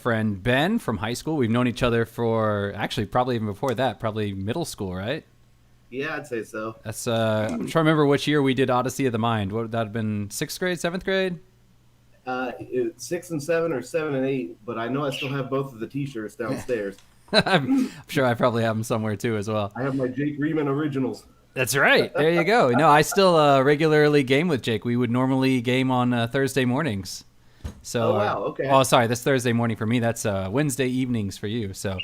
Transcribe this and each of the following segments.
friend Ben from high school. We've known each other for actually probably even before that, probably middle school, right? Yeah, I'd say so. That's I'm trying to remember which year we did Odyssey of the Mind. What would that have been? Sixth grade, seventh grade? 6 and 7 or 7 and 8, but I know I still have both of the T-shirts downstairs. I'm sure I probably have them somewhere too as well. I have my Jake Riemann originals. That's right. There you go. No, I still regularly game with Jake. We would normally game on Thursday mornings. Oh So, wow, okay. oh, sorry, that's Thursday morning for me. That's Wednesday evenings for you. So,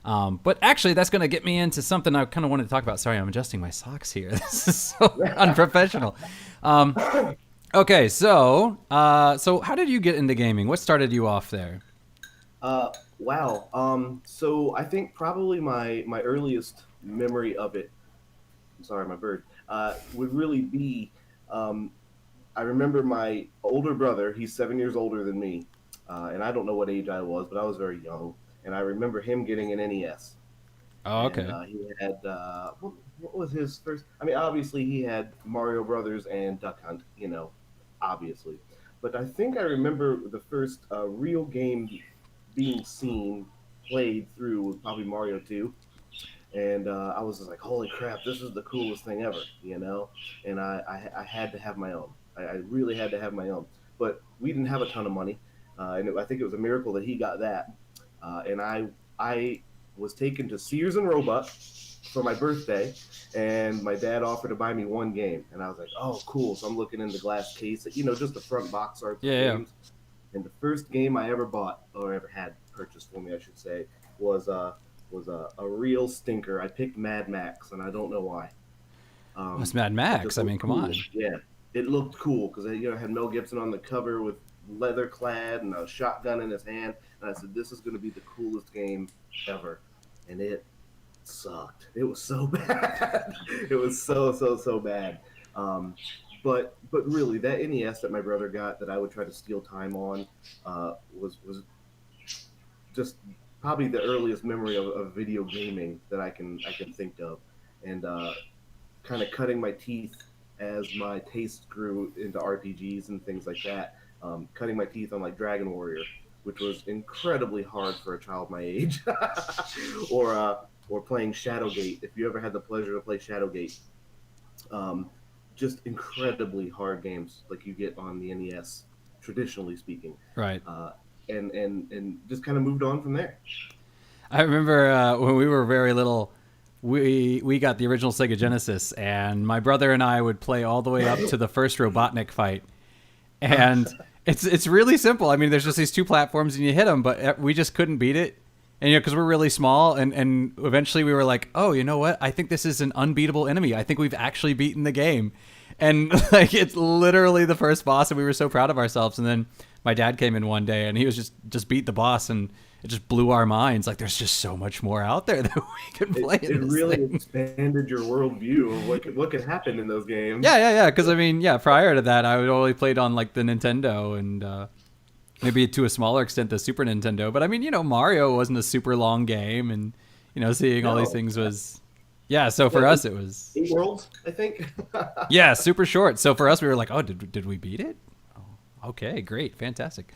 but actually, that's going to get me into something I kind of wanted to talk about. Sorry, I'm adjusting my socks here. This is so unprofessional. Um, okay, so how did you get into gaming? What started you off there? Wow. So I think probably my earliest memory of it. I'm sorry, my bird. Would really be. Um, I remember my older brother. He's 7 years older than me, and I don't know what age I was, but I was very young. And I remember him getting an NES, Oh, and okay. he had what was his first? I mean, obviously he had Mario Brothers and Duck Hunt. Obviously, but I think I remember the first real game being seen played through was probably Mario 2. And I was just like, holy crap, this is the coolest thing ever. And I had to have my own. I really had to have my own. But we didn't have a ton of money. I think it was a miracle that he got that. And I was taken to Sears and Roebuck for my birthday, and my dad offered to buy me one game. And I was like, oh, cool. So I'm looking in the glass case, just the front box arts of Yeah, yeah. games. And the first game I ever bought, or ever had purchased for me, I should say, was a real stinker. I picked Mad Max, and I don't know why. Oh, it's Um, Mad it just Max. I mean, looked come cool. on. Yeah, it looked cool because had Mel Gibson on the cover with leather clad and a shotgun in his hand, and I said, "This is going to be the coolest game ever," and it sucked. It was so bad. It was so bad. Um, but really, that NES that my brother got that I would try to steal time on was just probably the earliest memory of video gaming that I can think of, and kind of cutting my teeth as my taste grew into RPGs and things like that. Cutting my teeth on like Dragon Warrior, which was incredibly hard for a child my age, or playing Shadowgate. If you ever had the pleasure to play Shadowgate, um, just incredibly hard games like you get on the NES, traditionally speaking. Right. Uh, and just kind of moved on from there. I remember when we were very little, we got the original Sega Genesis, and my brother and I would play all the way up to the first Robotnik fight, and it's really simple. I mean, there's just these two platforms, and you hit them, but we just couldn't beat it, and because we're really small, and eventually we were like, oh, you know what? I think this is an unbeatable enemy. I think we've actually beaten the game, and like it's literally the first boss, and we were so proud of ourselves. And then my dad came in one day, and he was just beat the boss, and it just blew our minds. Like there's just so much more out there that we can It, play in it this really thing. expanded your worldview of what could happen in those games. Yeah, yeah, yeah. Because I mean, yeah. Prior to that, I would only played on like the Nintendo and maybe to a smaller extent the Super Nintendo. But I mean, Mario wasn't a super long game, and seeing all these No, things was, yeah. So what, for us, it was, eight worlds, I think. yeah, super short. So for us, we were like, oh, did we beat it? Oh, okay, great, fantastic.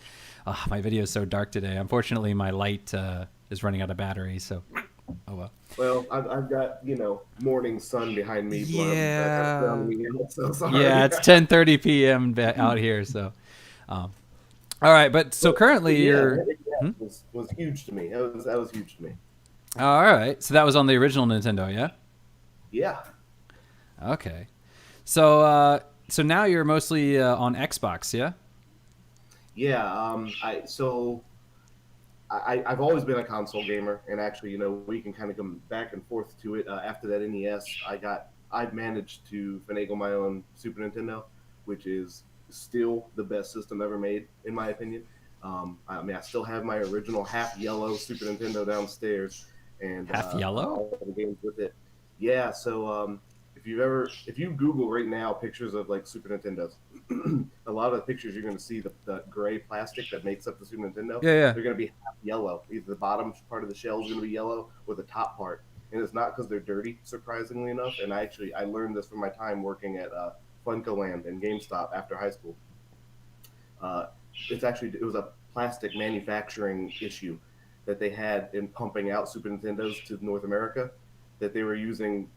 My video is so dark today. Unfortunately, my light is running out of battery. So, oh well. Well, I've got morning sun behind me, kind of Yeah. drowning me out. So Yeah, sorry. it's 10:30 p.m. out here. So, um, all right. But so But currently yeah, you're. that Hmm? was huge to me. That was huge to me. All right. So that was on the original Nintendo, yeah. Yeah, Okay. So so now you're mostly on Xbox, yeah. yeah. I've always been a console gamer, and actually, we can kind of come back and forth to it. After that NES, I've managed to finagle my own Super Nintendo, which is still the best system ever made, in my opinion. I mean, I still have my original half yellow Super Nintendo downstairs, and Half yellow. all the games with it. Yeah, so if you Google right now pictures of like Super Nintendos, a lot of the pictures you're going to see the gray plastic that makes up the Super Nintendo. Yeah, yeah. They're going to be half yellow. Either the bottom part of the shell is going to be yellow, or the top part. And it's not because they're dirty, surprisingly enough. And I learned this from my time working at Funko Land and GameStop after high school. Uh, it was a plastic manufacturing issue that they had in pumping out Super Nintendos to North America, that they were using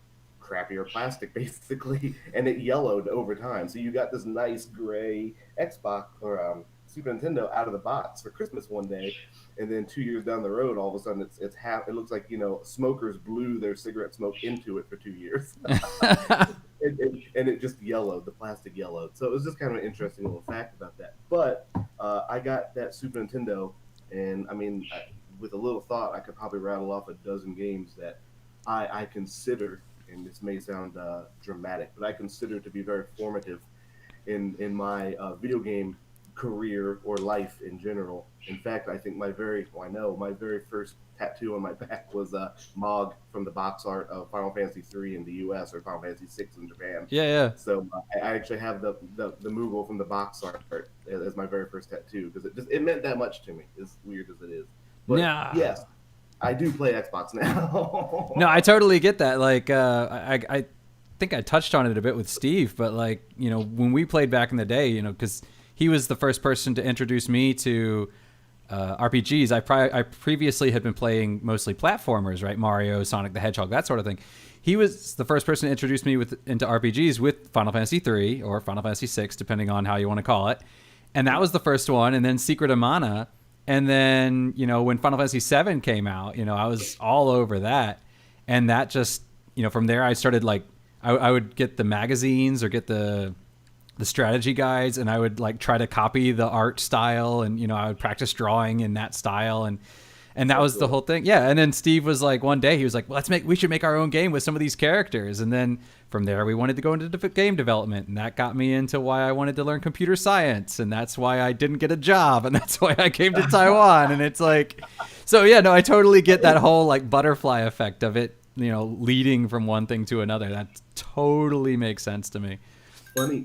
crappier plastic basically, and it yellowed over time. So you got this nice gray Xbox or Super Nintendo out of the box for Christmas one day, and then 2 years down the road, all of a sudden it's half. It looks like smokers blew their cigarette smoke into it for 2 years. And it just yellowed, the plastic yellowed. So it was just kind of an interesting little fact about that. But I got that Super Nintendo, and I mean, with a little thought, I could probably rattle off a dozen games that I consider, and this may sound dramatic, but I consider to be very formative in my video game career or life in general. In fact, I think I know my very first tattoo on my back was Mog from the box art of Final Fantasy 3 in the U.S. or Final Fantasy 6 in Japan. Yeah, yeah. So I actually have the Moogle from the box art as my very first tattoo because it meant that much to me, as weird as it is. But Nah. yes, I do play Xbox now. No, I totally get that. Like, I think I touched on it a bit with Steve, but like, when we played back in the day, because he was the first person to introduce me to RPGs. I previously had been playing mostly platformers, right? Mario, Sonic the Hedgehog, that sort of thing. He was the first person to introduce me into RPGs with Final Fantasy 3 or Final Fantasy 6, depending on how you want to call it. And that was the first one. And then Secret of Mana. And then, when Final Fantasy 7 came out, I was all over that. And that just, from there I started like, I would get the magazines or get the strategy guides, and I would like try to copy the art style, and I would practice drawing in that style, and that was the whole thing. Yeah. And then Steve was like, one day he was like, well, we should make our own game with some of these characters. And then from there we wanted to go into game development, and that got me into why I wanted to learn computer science, and that's why I didn't get a job, and that's why I came to Taiwan. And it's like, so yeah, no, I totally get that whole like butterfly effect of it, leading from one thing to another. That totally makes sense to me.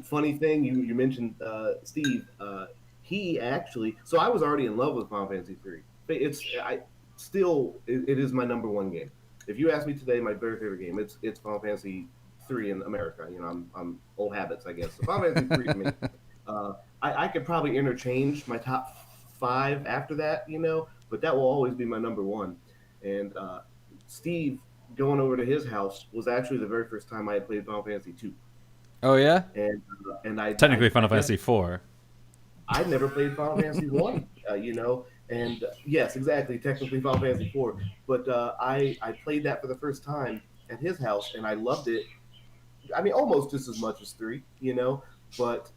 Funny thing, you mentioned Steve. He actually, so I was already in love with Final Fantasy 3. It is my number one game. If you ask me today, my very favorite game, it's Final Fantasy 3 in America. I'm old habits, I guess. So Final Fantasy 3 to me. I could probably interchange my top 5 after that, but that will always be my number one. And Steve going over to his house was actually the very first time I had played Final Fantasy 2. Oh yeah, and I technically Final Fantasy 4. I never played Final Fantasy 1, and yes, exactly, technically Final Fantasy 4. But I played that for the first time at his house, and I loved it. I mean, almost just as much as 3, but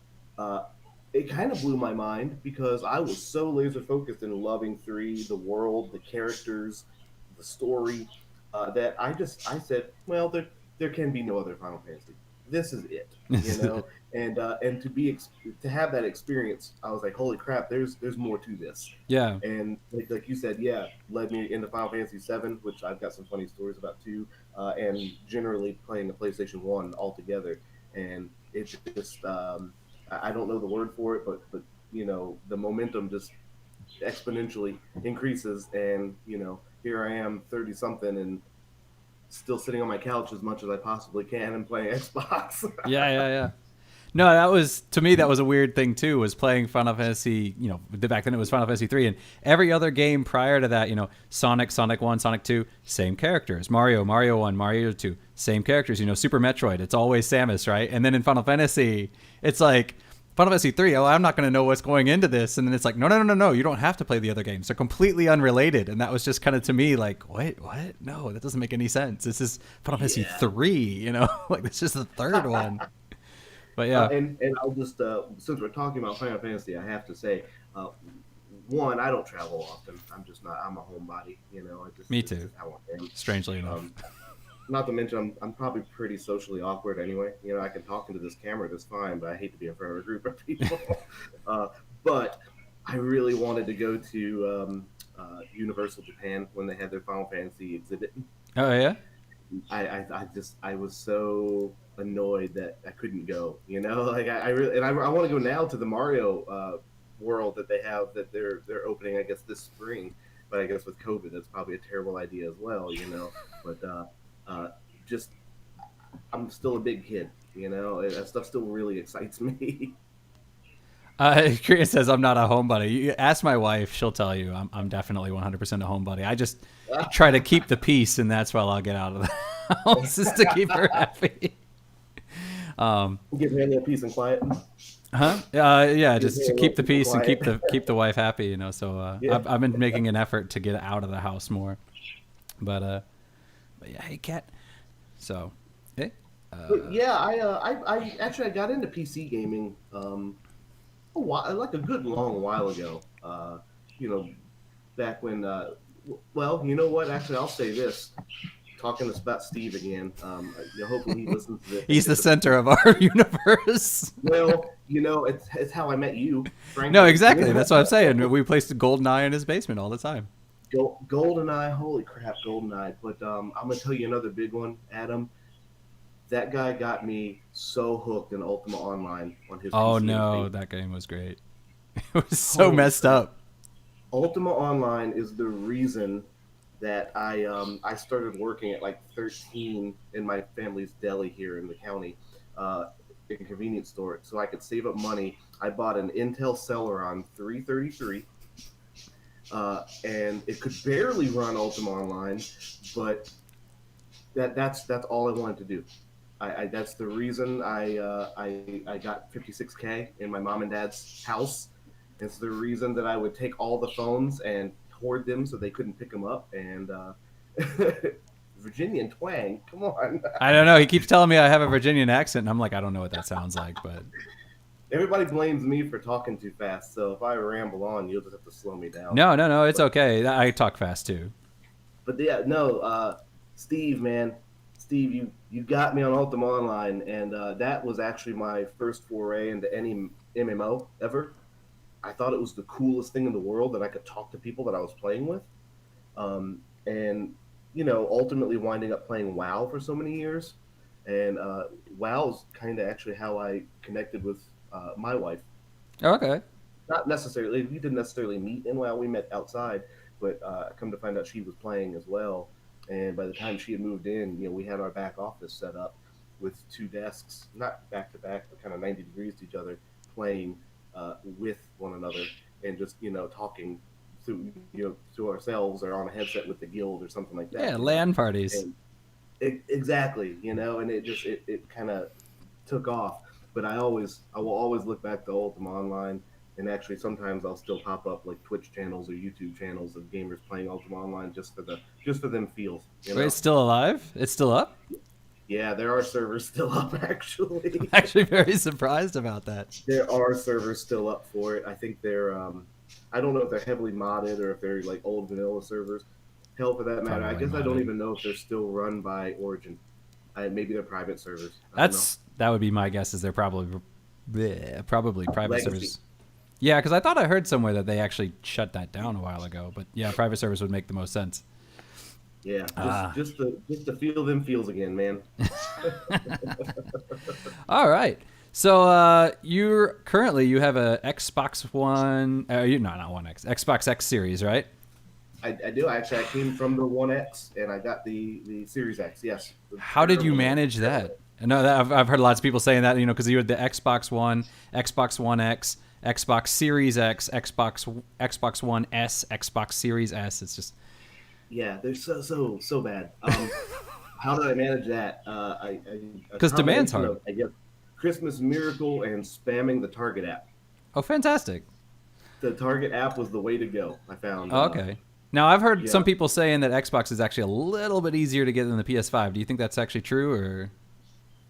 it kind of blew my mind because I was so laser focused in loving 3, the world, the characters, the story, that I said, well, there can be no other Final Fantasy. This is it, and to have that experience, I was like, holy crap, there's more to this. Yeah. And like you said, yeah, led me into Final Fantasy 7, which I've got some funny stories about too, and generally playing the PlayStation 1 altogether. And it's just, I don't know the word for it, but the momentum just exponentially increases, and here I am, 30 something, and still sitting on my couch as much as I possibly can and playing Xbox. Yeah. No, that was, to me, that was a weird thing too, was playing Final Fantasy, back then it was Final Fantasy 3, and every other game prior to that, Sonic 1, Sonic 2, same characters. Mario 1, Mario 2, same characters. Super Metroid, it's always Samus, right? And then in Final Fantasy, it's like, Final Fantasy 3, I'm not going to know what's going into this. And then it's like, no, you don't have to play the other games. They're completely unrelated. And that was just kind of, to me, like, what? No, that doesn't make any sense. This is Final Fantasy 3, like this is the third one. But yeah. And I'll just, since we're talking about Final Fantasy, I have to say, one, I don't travel often. I'm just not, I'm a homebody, Me too. How I am. Strangely enough. Not to mention, I'm probably pretty socially awkward anyway. I can talk into this camera just fine, but I hate to be in front of a group of people. But I really wanted to go to Universal Japan when they had their Final Fantasy exhibit. Oh yeah. I was so annoyed that I couldn't go. Like I really, and I want to go now to the Mario world that they have that they're opening, I guess, this spring. But I guess with COVID, that's probably a terrible idea as well. But just I'm still a big kid, that stuff still really excites me. Korean says I'm not a homebody. You ask my wife; she'll tell you I'm definitely 100% a homebody. I just try to keep the peace, and that's why I'll get out of the house is to keep her happy. Give me a little peace and quiet. Huh? Yeah, Give just me to a little keep the peace and peace and quiet. keep the wife happy. So Yeah. I've been making an effort to get out of the house more. But yeah, hey cat. So, hey, But yeah, I actually I got into PC gaming a while, like a good long while ago. You know, back when. Well, you know what? Actually, I'll say this. Talking about Steve again. Hopefully he listens to this and he's the gets a. center of our universe. Well, it's how I met you, No, frankly. exactly. That's what I'm saying. We placed a golden eye in his basement all the time. GoldenEye, holy crap, GoldenEye. But I'm gonna tell you another big one, Adam. That guy got me so hooked in Ultima Online on his Oh PC and no, face. that game was great. It was so Holy messed crap! up. Ultima Online is the reason that I started working at like 13 in my family's deli here in the county, uh, in a convenience store, so I could save up money. I bought an Intel Celeron 333, and it could barely run Ultima Online, but that's all I wanted to do. That's the reason I got 56K in my mom and dad's house. It's the reason that I would take all the phones and hoard them so they couldn't pick them up. And Virginian twang, come on. I don't know. He keeps telling me I have a Virginian accent, and I'm like, I don't know what that sounds like, but Everybody blames me for talking too fast, so if I ramble on, you'll just have to slow me down. no, it's But okay. I talk fast too. but yeah, no, Steve, man, Steve, you got me on Ultima Online, and that was actually my first foray into any MMO ever. I thought it was the coolest thing in the world that I could talk to people that I was playing with, and ultimately winding up playing WoW for so many years, and WoW is kind of actually how I connected with my wife. Okay. Not necessarily, we didn't necessarily meet in WoW. We met outside, but come to find out she was playing as well. And by the time she had moved in, we had our back office set up with two desks, not back to back, but kind of 90 degrees to each other, playing with one another and just talking to ourselves or on a headset with the guild or something like Yeah, that. LAN parties. And exactly, and it kind of took off. But I will always look back to Ultima Online, and actually sometimes I'll still pop up like Twitch channels or YouTube channels of gamers playing Ultima Online just for them feels, Wait, it's still alive? It's still up? Yeah, there are servers still up I'm actually. actually very surprised about that. There are servers still up for it. I think they're I don't know if they're heavily modded or if they're like old vanilla servers. Hell, for that matter, I Probably guess I don't modded. even know if they're still run by Origin. Maybe they're private servers. I don't know. That would be my guess. Is they're probably private Legacy. servers. Yeah, because I thought I heard somewhere that they actually shut that down a while ago. But yeah, private servers would make the most sense. Yeah, Ah, just to feel them feels again, man. all right. So you have a Xbox One. You no, not One X. Xbox X series, right? I do actually. I came from the One X and I got the Series X. Yes. The How did you terrible one. manage that? I know that I've heard lots of people saying that, because you had the Xbox One, Xbox One X, Xbox Series X, Xbox One S, Xbox Series S. It's just Yeah, they're so bad. How did I manage that? A because demand's combination hard. of I guess Christmas Miracle and spamming the Target app. Oh, fantastic. The Target app was the way to go. I found. Oh, okay. Now I've heard Yeah, some people saying that Xbox is actually a little bit easier to get than the PS5. Do you think that's actually true, or?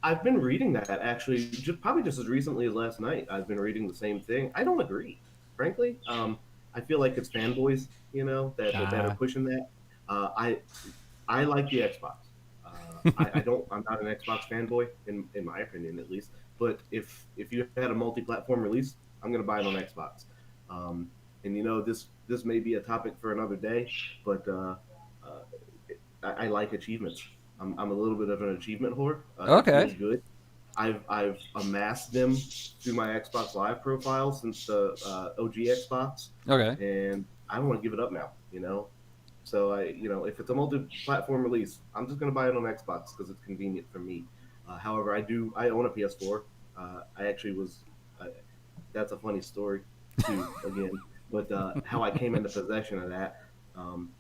I've been reading that actually, probably just as recently as last night. I've been reading the same thing. I don't agree, frankly. I feel like it's fanboys, that are Ah, pushing that. I like the Xbox. I don't. I'm not an Xbox fanboy in my opinion, at least. But if you had a multi-platform release, I'm gonna buy it on Xbox. Um, and this may be a topic for another day, but I like achievements. I'm a little bit of an achievement whore. It okay. feels good. I've amassed them through my Xbox Live profile since the OG Xbox, Okay. and I don't want to give it up now. So if it's a multi-platform release, I'm just gonna buy it on Xbox because it's convenient for me. However, I own a PS4. I actually was. that's a funny story too. Again, but how I came into possession of that. Um,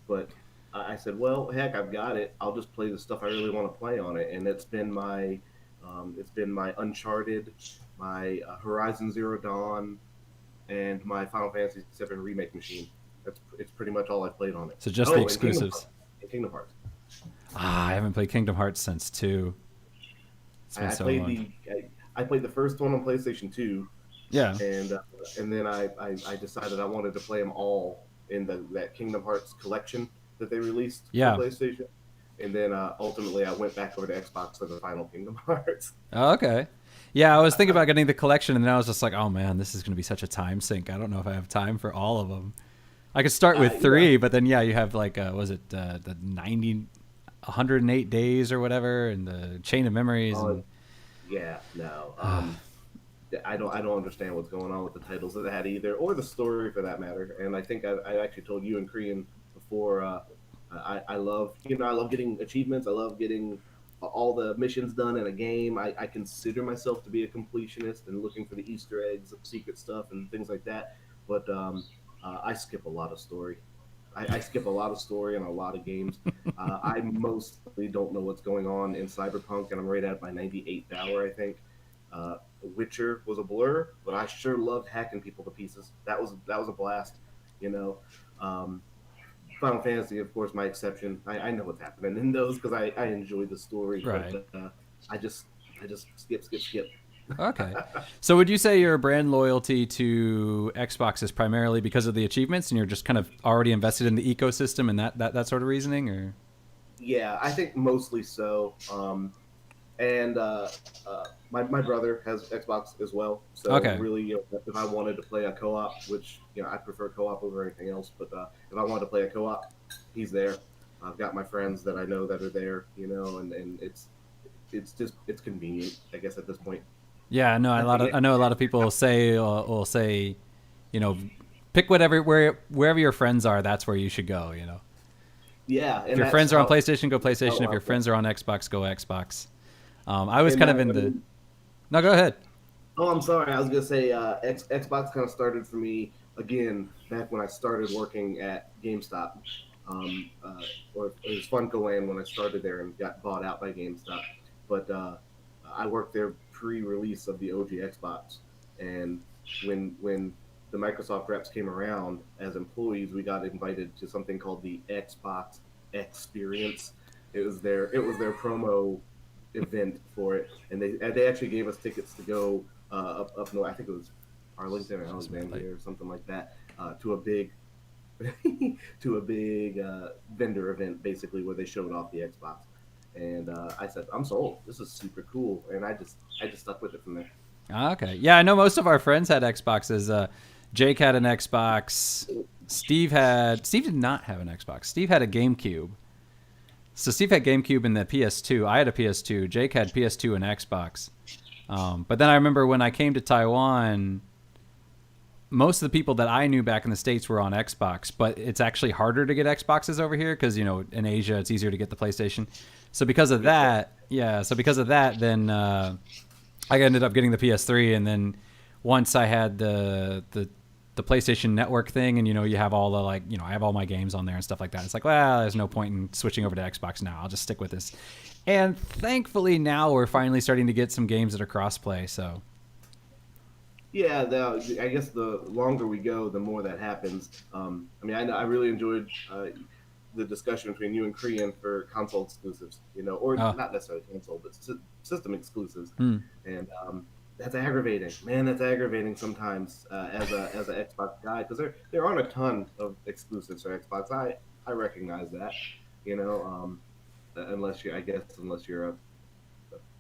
but I said, well, heck, I've got it. I'll just play the stuff I really want to play on it, and it's been my Uncharted, my Horizon Zero Dawn, and my Final Fantasy VII Remake machine. It's pretty much all I've played on it. So just the Oh, and Kingdom exclusives. Hearts. And Kingdom Hearts. I haven't played Kingdom Hearts since 2. It's been I so played long. I played the first one on PlayStation 2, Yeah. and then I decided I wanted to play them all in that Kingdom Hearts collection that they released for Yeah. PlayStation, and then ultimately I went back over to Xbox for the final Kingdom Hearts. Oh, okay. Yeah, I was thinking about getting the collection, and then I was just like, oh man, this is going to be such a time sink. I don't know if I have time for all of them. I could start with Yeah, 3, but then yeah, you have like was it the 108 days or whatever, and the chain of memories, uh, and yeah, no, I don't understand what's going on with the titles of that either, or the story for that matter. And I think I actually told you and Korean before. I love I love getting achievements. I love getting all the missions done in a game. I consider myself to be a completionist and looking for the Easter eggs, secret stuff, and things like that. But I skip a lot of story. I skip a lot of story and a lot of games. I mostly don't know what's going on in Cyberpunk, and I'm right at my 98th hour, I think. Witcher was a blur, but I sure loved hacking people to pieces. That was a blast, you know. Um, Final Fantasy, of course, my exception. I know what's happening in those because I enjoy the story, right. but I just I just skip. Okay. So would you say your brand loyalty to Xbox is primarily because of the achievements, and you're just kind of already invested in the ecosystem and that sort of reasoning, or? Yeah, I think mostly so. And my brother has Xbox as well. So Okay. really, if I wanted to play a co-op, which I prefer co-op over anything else, but if I wanted to play a co-op, he's there. I've got my friends that I know that are there, and it's convenient, I guess, at this point. Yeah, no, I think I know a lot of people will say, you know, pick wherever your friends are, that's where you should go. yeah, If and your that's friends are on how PlayStation, go PlayStation. If your yeah. friends are on Xbox, go Xbox. I was And kind of in I the. mean, No, go ahead. oh, I'm sorry. I was gonna say Xbox kind of started for me again back when I started working at GameStop. Or it was Funcoland when I started there and got bought out by GameStop. But I worked there pre-release of the OG Xbox, and when the Microsoft reps came around as employees, we got invited to something called the Xbox Experience. It was their promo event for it, and they actually gave us tickets to go up north. I think it was Arlington or Alexandria or something like that, to a big to a big vendor event, basically where they showed off the Xbox. And I said, I'm sold. This is super cool, and I just stuck with it from there. Okay. Yeah, I know most of our friends had Xboxes. Jake had an Xbox. Steve did not have an Xbox. Steve had a GameCube. So Steve had GameCube and the PS2. I had a PS2. Jake had PS2 and Xbox. But then I remember when I came to Taiwan, most of the people that I knew back in the States were on Xbox, but it's actually harder to get Xboxes over here because, in Asia, it's easier to get the PlayStation. So because of that, then I ended up getting the PS3. And then once I had the PlayStation Network thing, and you have all the I have all my games on there and stuff like that. It's like, well, there's no point in switching over to Xbox now. I'll just stick with this. And thankfully now we're finally starting to get some games that are crossplay. So Yeah, I guess the longer we go, the more that happens. I mean, I really enjoyed the discussion between you and Korean for console exclusives, or uh, not necessarily console, but system exclusives. hmm. And that's aggravating, man. That's aggravating sometimes as an Xbox guy, because there aren't a ton of exclusives for Xbox. I recognize that, unless you're a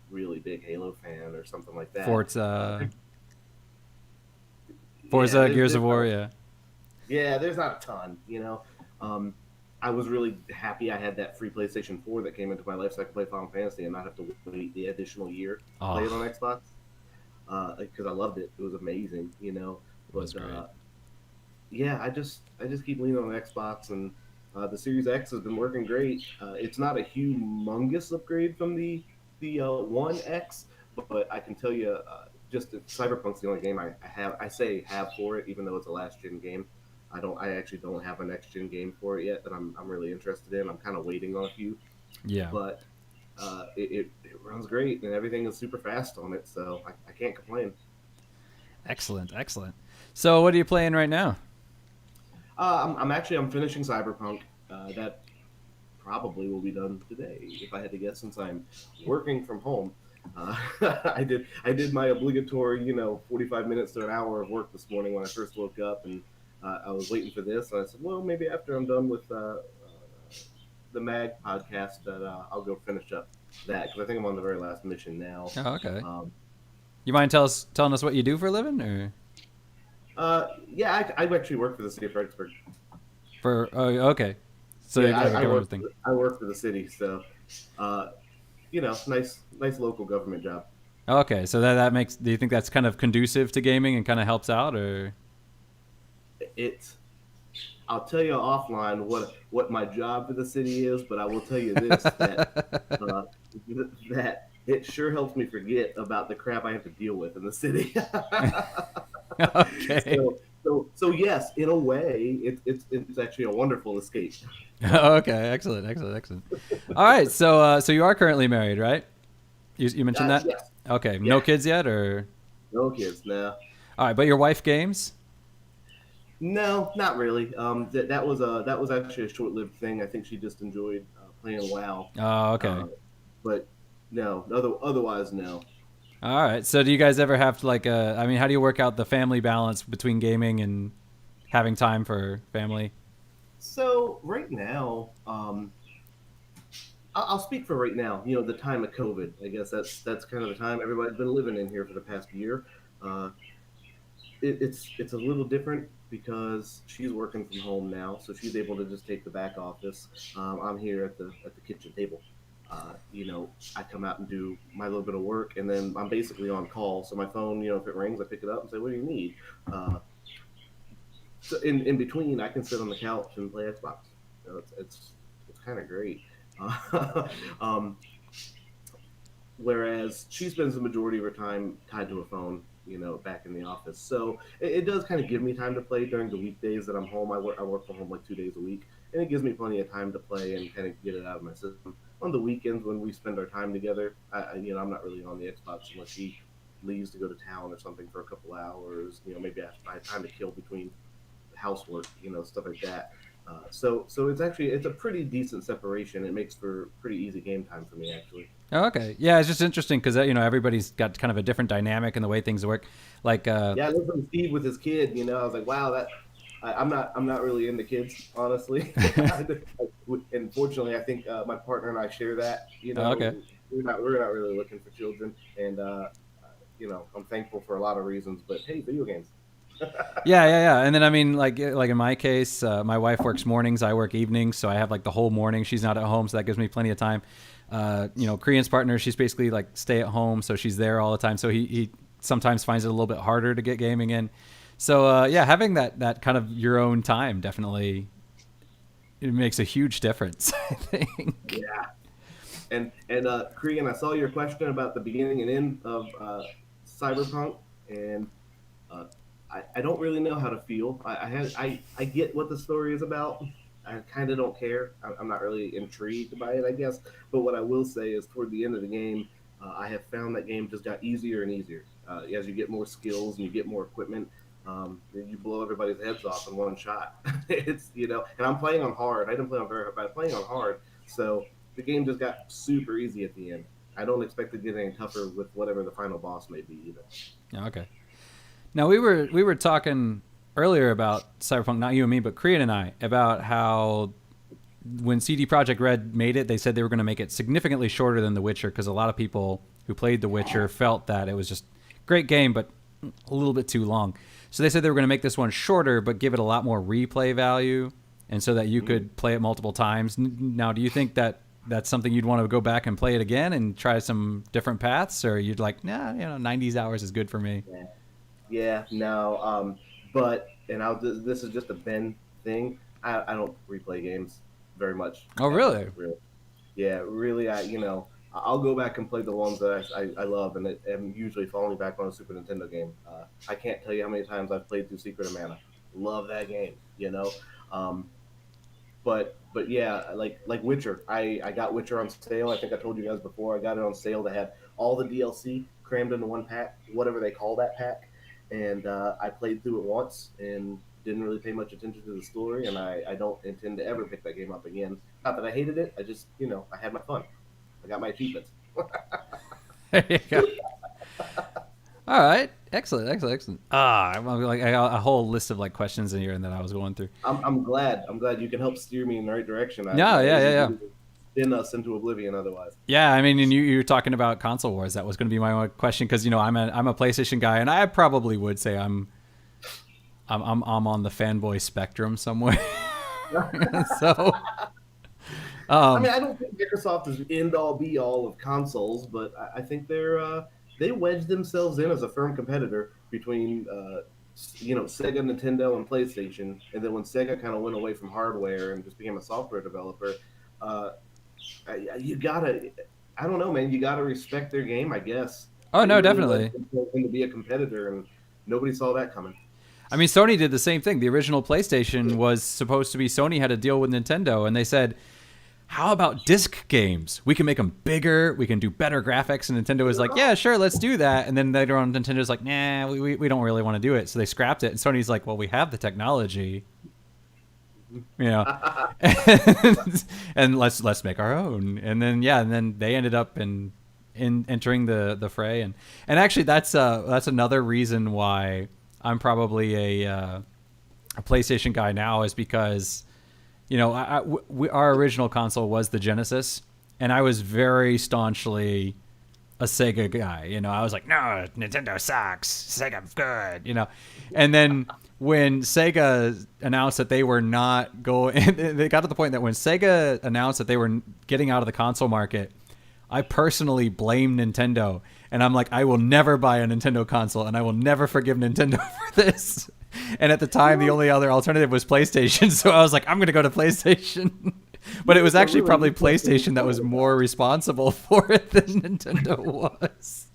really big Halo fan or something like that. Forza, Yeah, Gears of War, yeah. there's not a ton. Um, I was really happy I had that free PlayStation 4 that came into my life so I could play Final Fantasy and not have to wait the additional year to play it Oh, on Xbox. Because I loved it. It was amazing, it was But great. yeah, I just keep leaning on Xbox, and the Series X has been working great. It's not a humongous upgrade from the One X, but I can tell you. just Cyberpunk's the only game I have. I say have for it, even though it's a last gen game. I don't. I actually don't have a next gen game for it yet that I'm really interested in. I'm kind of waiting on a few, Yeah. but it runs great and everything is super fast on it, so I can't complain. Excellent. Excellent. So what are you playing right now? I'm finishing Cyberpunk. That probably will be done today, if I had to guess, since I'm working from home. Uh, I did my obligatory, 45 minutes to an hour of work this morning when I first woke up, and I was waiting for this, and I said, well, maybe after I'm done with the Mag podcast, that I'll go finish up that because I think I'm on the very last mission now. Oh, okay. Um, You mind telling us what you do for a living, or yeah, I actually work for the city of Fredericksburg. for? Oh, okay. So you Yeah, have a government thing. I work for the city, so uh, nice local government job. Okay, so that makes. Do you think that's kind of conducive to gaming and kind of helps out, or? It's I'll tell you offline what my job for the city is, but I will tell you this uh, that it sure helps me forget about the crap I have to deal with in the city. Okay. So yes, in a way, it's actually a wonderful escape. Okay. Excellent. Excellent. Excellent. All right. So you are currently married, right? You mentioned that. Yes, Okay. yeah, No kids yet, or? no kids, no. All right. But your wife games. No, not really. That was actually a short-lived thing. I think she just enjoyed playing WoW. Oh, okay. Uh, but no, otherwise no. All right. So do you guys ever have to like? I mean, how do you work out the family balance between gaming and having time for family? So right now, I'll speak for right now. You know, the time of COVID. I guess that's kind of the time everybody's been living in here for the past year. Uh, it's a little different because she's working from home now, so she's able to just take the back office. I'm here at the kitchen table. I come out and do my little bit of work, and then I'm basically on call. So my phone, if it rings, I pick it up and say, "What do you need?" So in between, I can sit on the couch and play Xbox. It's kind of great. Um, Whereas she spends the majority of her time tied to a phone, back in the office. So it does kind of give me time to play during the weekdays that I'm home. I work from home like 2 days a week, and it gives me plenty of time to play and kind of get it out of my system. On the weekends when we spend our time together, I'm not really on the Xbox unless she leaves to go to town or something for a couple hours. Maybe I have time to kill between housework, stuff like that. So it's a pretty decent separation. It makes for pretty easy game time for me actually. Oh, okay. Yeah, it's just interesting because everybody's got kind of a different dynamic in the way things work. Like, Yeah, I listened to Steve with his kid. I was like, wow, I'm not really into kids, honestly. And fortunately, I think my partner and I share that. okay. We're not really looking for children, and I'm thankful for a lot of reasons. But hey, video games. Yeah, yeah, yeah. And then I mean, like in my case, my wife works mornings, I work evenings, so I have like the whole morning. She's not at home, so that gives me plenty of time. Korean's partner, she's basically like stay at home, so she's there all the time. So he sometimes finds it a little bit harder to get gaming in. So yeah, having that kind of your own time definitely it makes a huge difference. I think. Yeah, and Korean, I saw your question about the beginning and end of Cyberpunk, and uh, I don't really know how to feel. I get what the story is about. I kind of don't care. I'm not really intrigued by it, I guess. But what I will say is, toward the end of the game, I have found that game just got easier and easier. As you get more skills and you get more equipment, you blow everybody's heads off in one shot. And I'm playing on hard. I didn't play on very hard, but I'm playing on hard. So the game just got super easy at the end. I don't expect it to get any tougher with whatever the final boss may be either. Okay. Now we were talking earlier about Cyberpunk, not you and me, but Korean and I, about how when CD Projekt Red made it, they said they were going to make it significantly shorter than The Witcher because a lot of people who played The Witcher felt that it was just a great game, but a little bit too long. So they said they were going to make this one shorter, but give it a lot more replay value, and so that you could play it multiple times. Now, do you think that that's something you'd want to go back and play it again and try some different paths, or you'd like, nah, 90s hours is good for me? Yeah, no. But this is just a Ben thing. I don't replay games very much. Oh, really? Really. Yeah, really. I'll go back and play the ones that I love, and am usually falling back on a Super Nintendo game. I can't tell you how many times I've played through Secret of Mana. Love that game, you know. Um, but yeah, like Witcher. I got Witcher on sale. I think I told you guys before. I got it on sale that had all the DLC crammed into one pack, whatever they call that pack. And I played through it once and didn't really pay much attention to the story. And I don't intend to ever pick that game up again. Not that I hated it. I just I had my fun. I got my achievements. There you go. All right, excellent, excellent, excellent. I'm like I got a whole list of like questions in here and that I was going through. I'm glad. I'm glad you can help steer me in the right direction. No, yeah. Spin us into oblivion otherwise. Yeah, I mean, and you were talking about console wars. That was going to be my question because I'm a PlayStation guy, and I probably would say I'm on the fanboy spectrum somewhere. So, I mean, I don't think Microsoft is end all be all of consoles, but I think they wedged themselves in as a firm competitor between Sega, Nintendo, and PlayStation. And then when Sega kind of went away from hardware and just became a software developer, you gotta, I don't know, man, you gotta respect their game, I guess. Oh no, definitely. And to be a competitor, and nobody saw that coming. I mean, Sony did the same thing. The original PlayStation was supposed to be Sony had a deal with Nintendo, and they said, how about disc games? We can make them bigger. We can do better graphics. And Nintendo was like, yeah, sure, let's do that. And then later on, Nintendo's like, nah, we don't really want to do it. So they scrapped it. And Sony's like, well, we have the technology, and let's make our own. And then they ended up in entering the fray. And actually, that's another reason why I'm probably a PlayStation guy now, is because our original console was the Genesis, and I was very staunchly a Sega guy. I was like, no, Nintendo sucks, Sega's good. And then when Sega announced that they were not going, they got to the point that when Sega announced that they were getting out of the console market, I personally blamed Nintendo, and I'm like, I will never buy a Nintendo console, and I will never forgive Nintendo for this. And at the time, the only other alternative was PlayStation, so I was like, I'm going to go to PlayStation. But it was actually probably PlayStation that was more responsible for it than Nintendo was.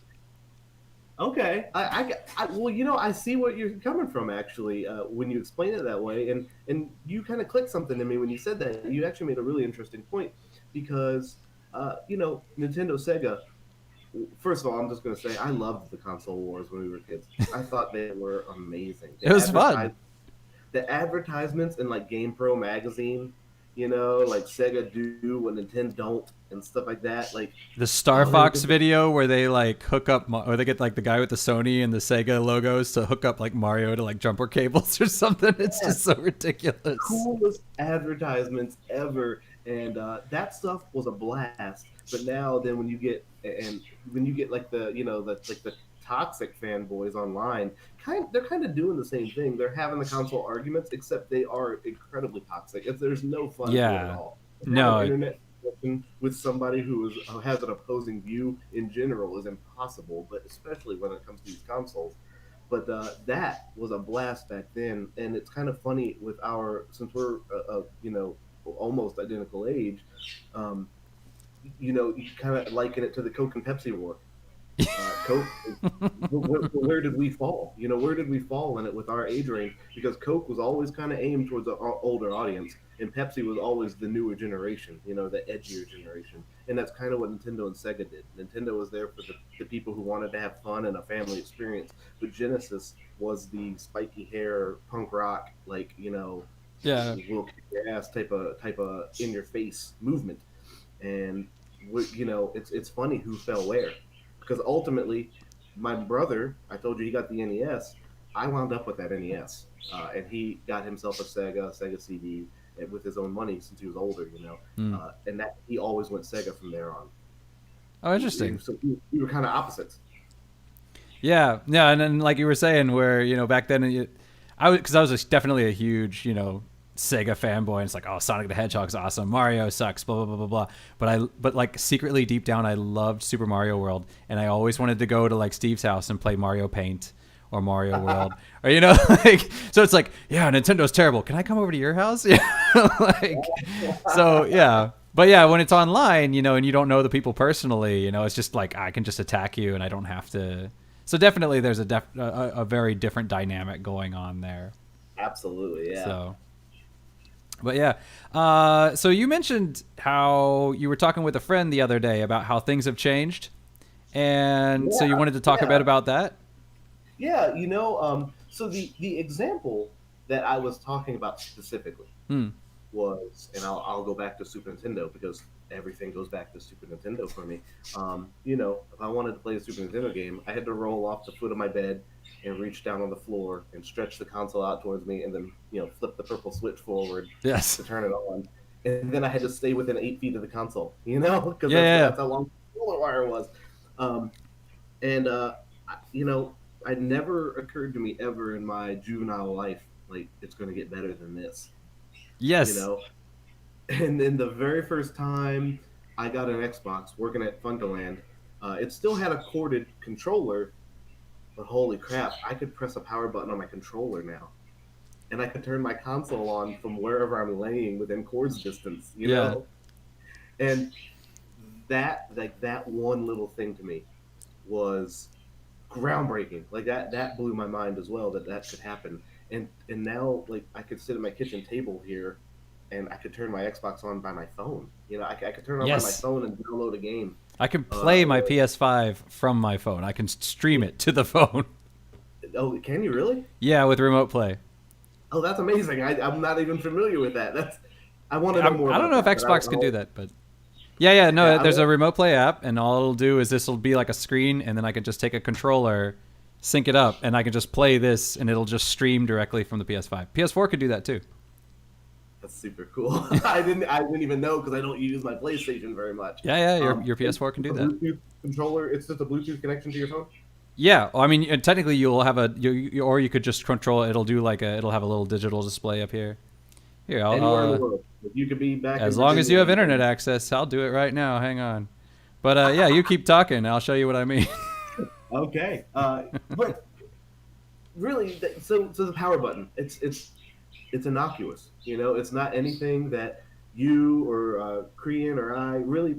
Okay, I see what you're coming from, actually, when you explain it that way, and you kind of clicked something to me when you said that. You actually made a really interesting point, because Nintendo, Sega. First of all, I'm just going to say I loved the console wars when we were kids. I thought they were amazing. It was fun. The advertisements in like GamePro magazine, like Sega do what Nintendo don't, and stuff like that. Like the Star Fox video where they like hook up, or they get like the guy with the Sony and the Sega logos to hook up like Mario to like jumper cables or something. It's just so ridiculous. Coolest advertisements ever. And that stuff was a blast. But now, then when you get like the toxic fanboys online, they're kind of doing the same thing. They're having the console arguments, except they are incredibly toxic. There's no fun to it at all. No. Internet with somebody who has an opposing view in general is impossible, but especially when it comes to these consoles. But that was a blast back then, and it's kind of funny with since we're almost identical age, you kind of liken it to the Coke and Pepsi war. Coke, where did we fall? Where did we fall in it with our age range? Because Coke was always kind of aimed towards an older audience, and Pepsi was always the newer generation, the edgier generation. And that's kind of what Nintendo and Sega did. Nintendo was there for the people who wanted to have fun and a family experience, but Genesis was the spiky hair punk rock, we'll kick your ass type of in your face movement. And it's funny who fell where, because ultimately my brother, I told you he got the NES. I wound up with that NES, and he got himself a Sega CD with his own money since he was older, and that he always went Sega from there on. Oh, interesting. So we were kind of opposites. Yeah, and then like you were saying, where back then, I was definitely a huge Sega fanboy, and it's like, oh, Sonic the Hedgehog's awesome, Mario sucks, blah blah blah blah blah. But like secretly deep down, I loved Super Mario World, and I always wanted to go to like Steve's house and play Mario Paint or Mario World, or so it's like, yeah, Nintendo's terrible. Can I come over to your house? Yeah, so yeah. But yeah, when it's online, and you don't know the people personally, it's just like I can just attack you and I don't have to. So definitely, there's a very different dynamic going on there. Absolutely, yeah. So, but yeah, so you mentioned how you were talking with a friend the other day about how things have changed, and so you Yeah, wanted to talk a bit yeah. about that. Yeah, so the example that I was talking about specifically Hmm. was, and I'll go back to Super Nintendo because everything goes back to Super Nintendo for me. If I wanted to play a Super Nintendo game, I had to roll off the foot of my bed and reach down on the floor and stretch the console out towards me, and then flip the purple switch forward Yes. to turn it on, and then I had to stay within 8 feet of the console, because Yeah. Yeah. that's how long the controller wire was. Um, and it never occurred to me ever in my juvenile life, like, it's going to get better than this, you Yes. know. And then the very first time I got an Xbox working at Funkoland, it still had a corded controller, but holy crap, I could press a power button on my controller now, and I could turn my console on from wherever I'm laying within cords distance, Yeah. and that one little thing to me was groundbreaking. Like, that blew my mind as well, that could happen. And now, like, I could sit at my kitchen table here and I could turn my Xbox on by my phone. I could turn it on by my Yes. phone and download a game. I can play my Or PS5 from my phone. I can stream it to the phone. oh, can you really? Yeah, with remote play. Oh, that's amazing. I'm not even familiar with that. I want to know more I don't about know if that. But Xbox can do that, but yeah. yeah, No, there's a remote play app, and all it'll do is this will be like a screen, and then I can just take a controller, sync it up, and I can just play this, and it'll just stream directly from the PS5. PS4 could do that too. that's super cool. I didn't even know because I don't use my PlayStation very much. Yeah. Your PS4 can It's do a that. Bluetooth controller. It's just a Bluetooth connection to your phone. Yeah, well, I mean, technically you'll have or you could just control it. It'll do it'll have a little digital display up here. Here, Anywhere in the world. If you could be back as in long as Virginia, you have internet access, I'll do it right now. Hang on. But yeah, you keep talking. I'll show you what I mean. Okay. But really, so the power button, it's innocuous. It's not anything that you or Korean or I really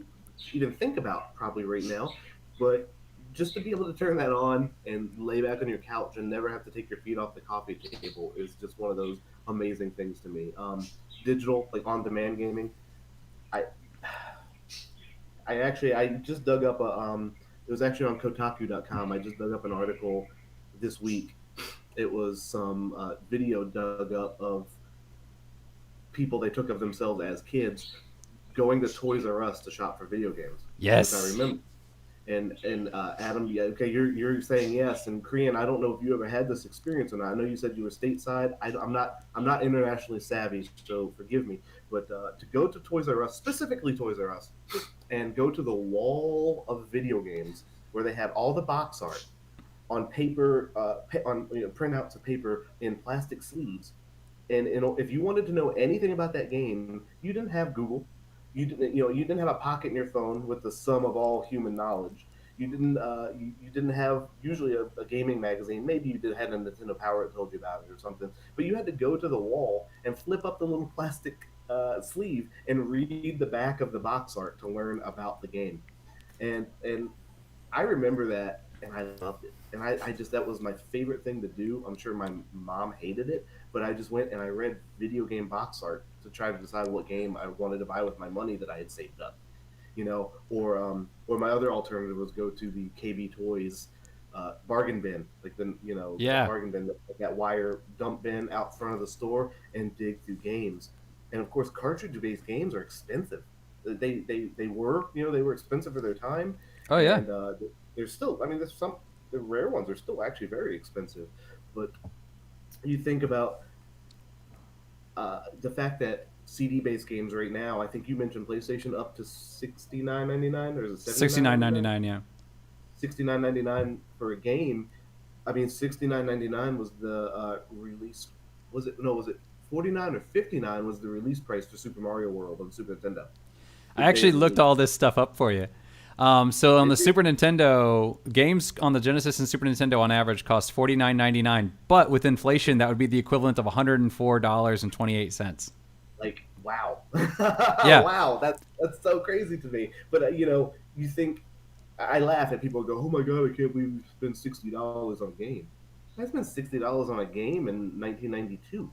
even think about probably right now. But just to be able to turn that on and lay back on your couch and never have to take your feet off the coffee table is just one of those amazing things to me. Digital, like on-demand gaming. I I just dug up a it was actually on Kotaku.com. I just dug up an article this week. It was some video dug up of people they took of themselves as kids going to Toys R Us to shop for video games. Which I Yes. remember. And Adam, yeah, okay, you're saying yes. And Korean, I don't know if you ever had this experience or not. I know you said you were stateside. I'm not internationally savvy, so forgive me. But to go to Toys R Us, specifically Toys R Us, and go to the wall of video games where they had all the box art on paper, on printouts of paper in plastic sleeves. And if you wanted to know anything about that game, you didn't have Google. You didn't have a pocket in your phone with the sum of all human knowledge. You didn't have usually a gaming magazine. Maybe you did had a Nintendo Power that told you about it or something. But you had to go to the wall and flip up the little plastic sleeve and read the back of the box art to learn about the game. And I remember that, and I loved it. And I just that was my favorite thing to do. I'm sure my mom hated it, but I just went and I read video game box art to try to decide what game I wanted to buy with my money that I had saved up. Or my other alternative was go to the KB Toys bargain bin, like the Yeah. bargain bin, like that wire dump bin out front of the store, and dig through games. And of course, cartridge-based games are expensive. They were expensive for their time, Oh yeah. and there's still, I mean, there's some the rare ones are still actually very expensive. But you think about the fact that CD-based games right now, I think you mentioned PlayStation up to $69.99, or is it 79.99? 69.99. Yeah. 69.99 for a game. I mean, 69.99 was the release. Was it no? Was it 49 or 59 was the release price for Super Mario World on Super Nintendo? I It actually looked basically all this stuff up for you. So on the did you? Super Nintendo, games on the Genesis and Super Nintendo on average cost $49.99, but with inflation, that would be the equivalent of $104.28. Like, wow. Yeah. Wow, that's That's so crazy to me. But you think I laugh at people who go, "Oh my god, I can't believe you spent $60 on a game." I spent $60 on a game in 1992.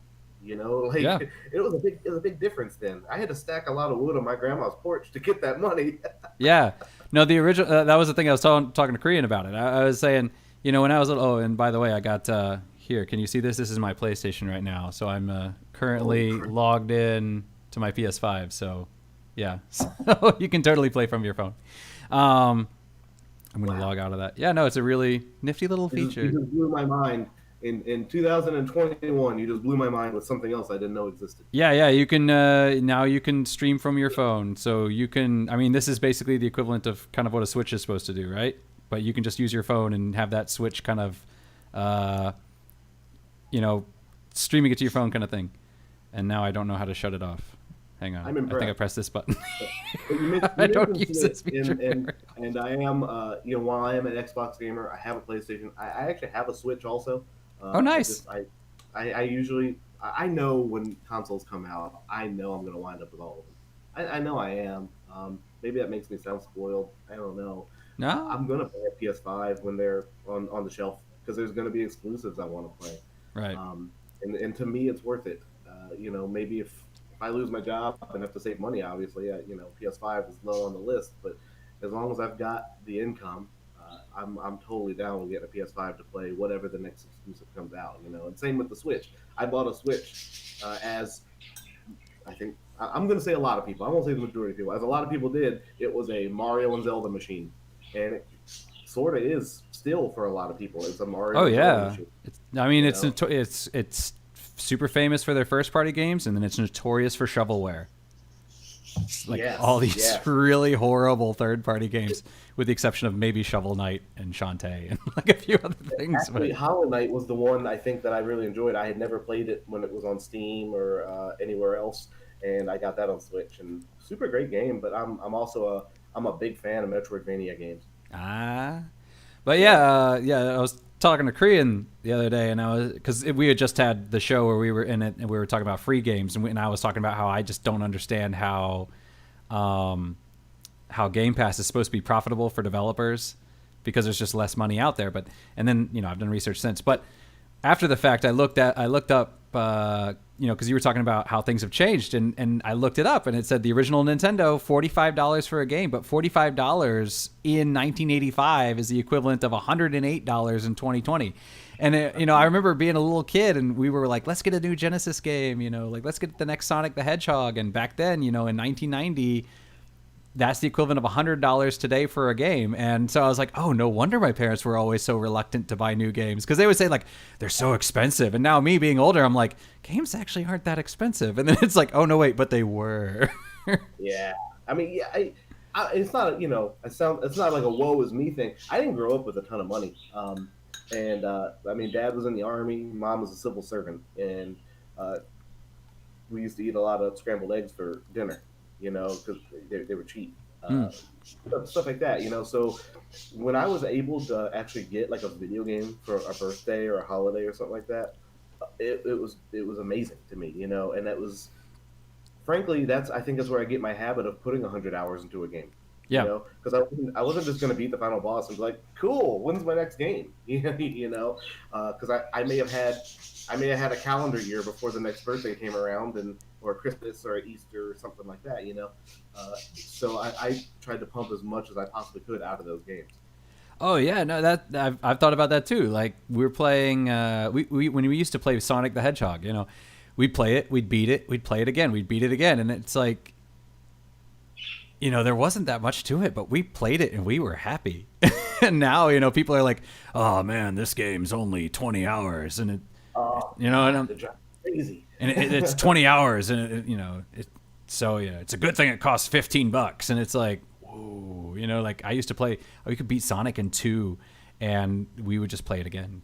Yeah. It was a big difference then. I had to stack a lot of wood on my grandma's porch to get that money. Yeah. No, the original, that was the thing I was talking to Korean about it. I was saying, when I was little, oh, and by the way, I got, here, can you see this? This is my PlayStation right now. So I'm currently logged in to my PS5. So, yeah. So you can totally play from your phone. I'm going to log out of that. Yeah, no, it's a really nifty little feature. You just blew my mind. In 2021, you just blew my mind with something else I didn't know existed. Yeah, you can now you can stream from your phone. So you can, I mean, this is basically the equivalent of kind of what a Switch is supposed to do, right? But you can just use your phone and have that Switch kind of, streaming it to your phone kind of thing. And now I don't know how to shut it off. Hang on. I'm impressed. I think I pressed this button. You I don't use this feature. And I am, while I am an Xbox gamer, I have a PlayStation. I actually have a Switch also. Oh, nice. I usually, I know when consoles come out, I know I'm going to wind up with all of them. I know I am. Maybe that makes me sound spoiled. I don't know. No? I'm going to play a PS5 when they're on the shelf because there's going to be exclusives I want to play. Right. And to me, it's worth it. Maybe if I lose my job and have to save money, obviously, PS5 is low on the list. But as long as I've got the income, I'm totally down with getting a PS5 to play whatever the next exclusive comes out. And same with the Switch. I bought a Switch as I think I'm going to say a lot of people. I won't say the majority of people. As a lot of people did, it was a Mario and Zelda machine, and it sort of is still for a lot of people. It's a Mario. Oh and Zelda machine. It's super famous for their first party games, and then it's notorious for shovelware. Like all these really horrible third party games, with the exception of maybe Shovel Knight and Shantae and like a few other things. Actually, Hollow Knight was the one I think that I really enjoyed. I had never played it when it was on Steam or anywhere else, and I got that on Switch. And super great game. But I'm also a big fan of Metroidvania games. But I was talking to Korean the other day, and because we had just had the show where we were in it, and we were talking about free games, and I was talking about how I just don't understand how Game Pass is supposed to be profitable for developers because there's just less money out there. And then I've done research since, but after the fact, I looked up because you were talking about how things have changed, and I looked it up, and it said the original Nintendo, $45 for a game, but $45 in 1985 is the equivalent of $108 in 2020. And I remember being a little kid, and we were like, let's get a new Genesis game, like let's get the next Sonic the Hedgehog. And back then, in 1990, that's the equivalent of $100 today for a game. And so I was like, oh, no wonder my parents were always so reluctant to buy new games, because they would say like, they're so expensive. And now me being older, I'm like, games actually aren't that expensive. And then it's like, oh no, wait, but they were. Yeah. I mean, it's not, it's not like a woe is me thing. I didn't grow up with a ton of money. Dad was in the Army, mom was a civil servant, and we used to eat a lot of scrambled eggs for dinner, because they were cheap. Stuff like that, So when I was able to actually get like a video game for a birthday or a holiday or something like that, it was amazing to me, And that was, frankly, I think that's where I get my habit of putting 100 hours into a game. Yeah. Because I wasn't just going to beat the final boss and be like, cool, when's my next game? Because I may have had a calendar year before the next birthday came around, or Christmas or Easter or something like that, So I tried to pump as much as I possibly could out of those games. Oh yeah, no, that I've thought about that too. Like we were playing, we when we used to play Sonic the Hedgehog, we'd play it, we'd beat it, we'd play it again, we'd beat it again, and it's like, there wasn't that much to it, but we played it and we were happy. And now, people are like, oh man, this game's only 20 hours, and and I'm crazy. And it's 20 hours, and it's a good thing it costs $15, and it's like, whoa, like I used to play. We could beat Sonic in 2, and we would just play it again,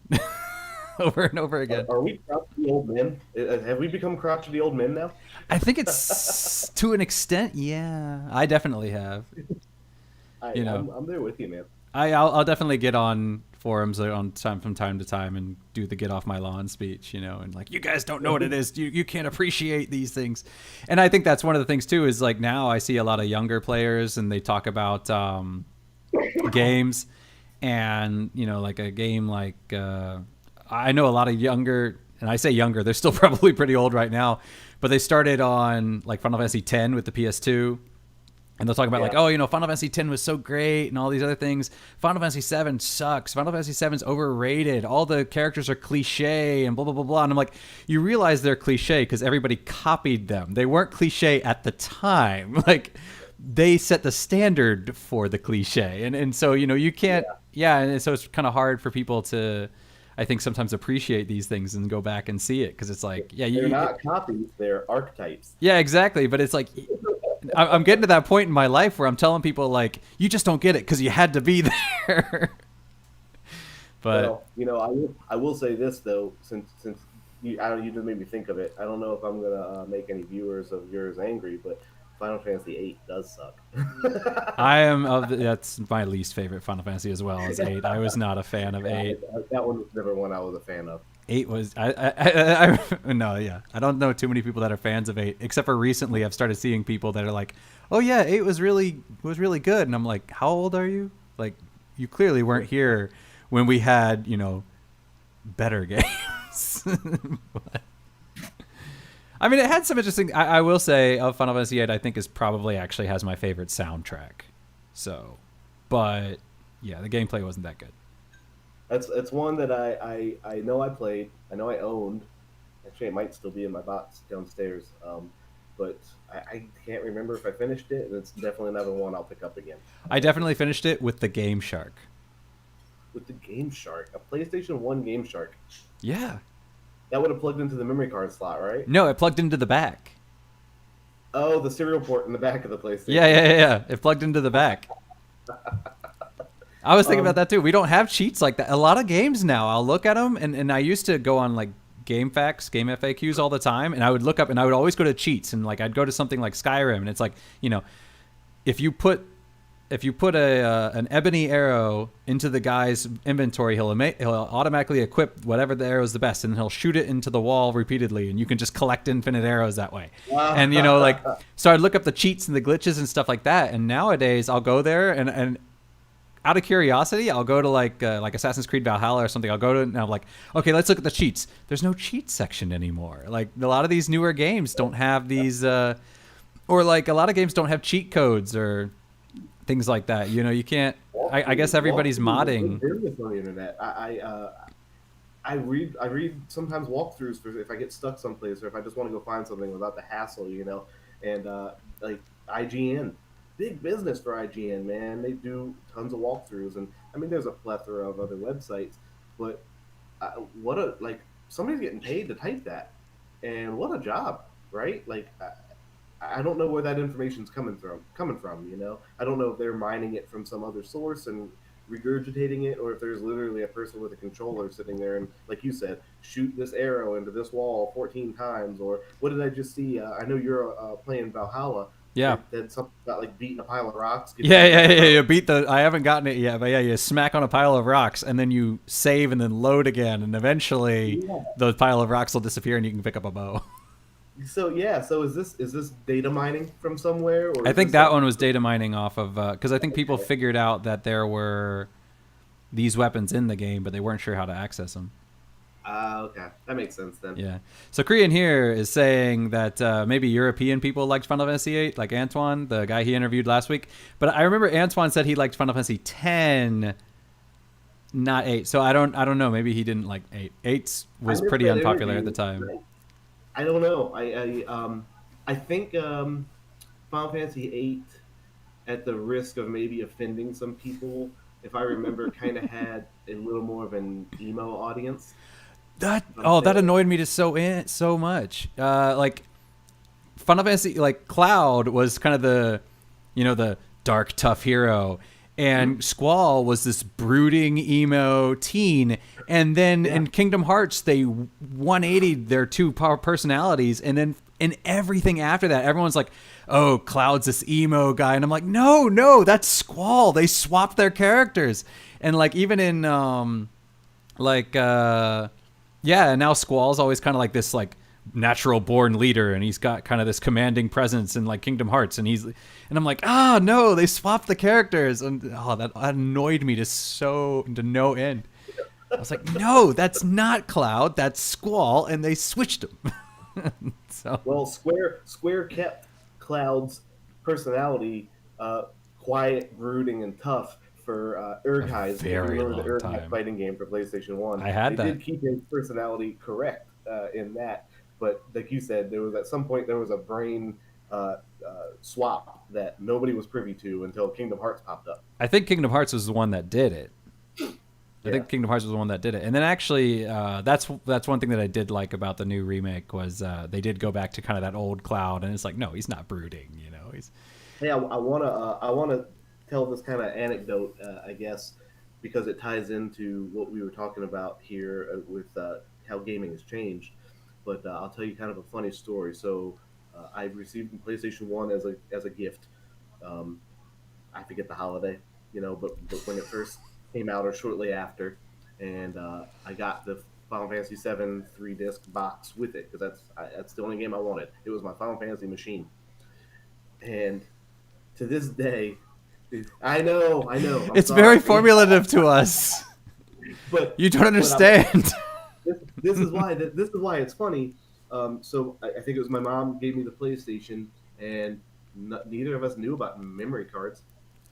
over and over again. Are we crotchety old men? Have we become crotchety old men now? I think it's to an extent. Yeah, I definitely have. I'm there with you, man. I'll definitely get on forums on time from time to time and do the get off my lawn speech, and like, you guys don't know what it is. You can't appreciate these things. And I think that's one of the things too, is like now I see a lot of younger players and they talk about games, and like a game like I know a lot of younger, and I say younger, they're still probably pretty old right now, but they started on like Final Fantasy X with the PS2. And they'll talk about like, Final Fantasy X was so great and all these other things. Final Fantasy VII sucks. Final Fantasy VII's overrated. All the characters are cliche and blah, blah, blah, blah. And I'm like, you realize they're cliche because everybody copied them. They weren't cliche at the time. Like, they set the standard for the cliche. And so, you can't, and so it's kind of hard for people to, I think, sometimes appreciate these things and go back and see it because it's like, they're not copies, they're archetypes. Yeah, exactly. But it's like, I'm getting to that point in my life where I'm telling people like, you just don't get it because you had to be there. But I will say this though, since you just made me think of it. I don't know if I'm gonna make any viewers of yours angry, but Final Fantasy VIII does suck. That's my least favorite Final Fantasy as well as 8. I was not a fan of 8. That one was never one I was a fan of. 8 was I don't know too many people that are fans of 8, except for recently I've started seeing people that are like, oh yeah, 8 was really good, and I'm like, how old are you? Like, you clearly weren't here when we had better games. But, I mean, it had some interesting. I will say of Final Fantasy VIII, I think is probably actually has my favorite soundtrack. So, but yeah, the gameplay wasn't that good. It's one that I know I played. I know I owned. Actually, it might still be in my box downstairs. But I can't remember if I finished it. And it's definitely another one I'll pick up again. I definitely finished it with the Game Shark. With the Game Shark, a PlayStation 1 Game Shark. Yeah. That would have plugged into the memory card slot, right? No, it plugged into the back. Oh, the serial port in the back of the PlayStation. Yeah. It plugged into the back. I was thinking about that too. We don't have cheats like that. A lot of games now, I'll look at them, and I used to go on like Game Facts, Game FAQs all the time, and I would look up, and I would always go to cheats, and like I'd go to something like Skyrim, and it's like, if you put an ebony arrow into the guy's inventory, he'll automatically equip whatever the arrow is the best, and he'll shoot it into the wall repeatedly, and you can just collect infinite arrows that way. And so I'd look up the cheats and the glitches and stuff like that, and nowadays I'll go there and out of curiosity, I'll go to like Assassin's Creed Valhalla or something. I'll go to, and I'm like, okay, let's look at the cheats. There's no cheat section anymore. Like a lot of these newer games don't have these, or like a lot of games don't have cheat codes or things like that. You can't. I guess everybody's modding. On the internet, I read sometimes walkthroughs for if I get stuck someplace or if I just want to go find something without the hassle, and like IGN. Big business for IGN, man. They do tons of walkthroughs, and I mean, there's a plethora of other websites, but somebody's getting paid to type that, and what a job, right? Like, I don't know where that information's coming from. I don't know if they're mining it from some other source and regurgitating it, or if there's literally a person with a controller sitting there and, like you said, shoot this arrow into this wall 14 times, or what did I just see? I know you're playing Valhalla. Yeah. That's something about like beating a pile of rocks. You beat I haven't gotten it yet, but yeah, you smack on a pile of rocks and then you save and then load again, and eventually the pile of rocks will disappear and you can pick up a bow. So is this data mining from somewhere? Or I think that one was data mining off of because I think people figured out that there were these weapons in the game, but they weren't sure how to access them. Okay, that makes sense then. Yeah. So Korean here is saying that maybe European people liked Final Fantasy VIII, like Antoine, the guy he interviewed last week. But I remember Antoine said he liked Final Fantasy X, not 8. So I don't know. Maybe he didn't like 8. 8 was pretty unpopular at the time. I don't know. I think Final Fantasy VIII, at the risk of maybe offending some people, if I remember, kind of had a little more of an emo audience. That annoyed me so much. Like Final Fantasy, like Cloud was kind of the dark tough hero, and Squall was this brooding emo teen. And then in Kingdom Hearts, they 180'd their two personalities, and then And everything after that, everyone's like, oh, Cloud's this emo guy. And I'm like, no, that's Squall. They swapped their characters. And like, even in, yeah, and now Squall's always kind of like this like natural born leader, and he's got kind of this commanding presence in like Kingdom Hearts, and I'm like, no, they swapped the characters, and that annoyed me to no end. I was like, no, that's not Cloud, that's Squall, and they switched them. So well, Square kept Cloud's personality quiet, brooding, and tough for Urghei's. very remember long the Urghei time. fighting game for PlayStation 1. I had they that. did keep his personality correct in that, but like you said, there was at some point there was a brain swap that nobody was privy to until Kingdom Hearts popped up. I think Kingdom Hearts was the one that did it. Yeah. I think Kingdom Hearts was the one that did it. And then actually, that's one thing that I did like about the new remake was they did go back to kind of that old Cloud, and it's like, no, he's not brooding, you know. Hey, I wanna tell this kind of anecdote, I guess, because it ties into what we were talking about here with how gaming has changed. But I'll tell you kind of a funny story. So I received the PlayStation 1 as a gift. I forget the holiday, but when it first came out or shortly after, and I got the Final Fantasy VII 3-disc box with it because that's the only game I wanted. It was my Final Fantasy machine, and to this day, I know. It's sorry. very formulative to us. But you don't understand. This is why it's funny. So I think it was my mom gave me the PlayStation, and neither of us knew about memory cards.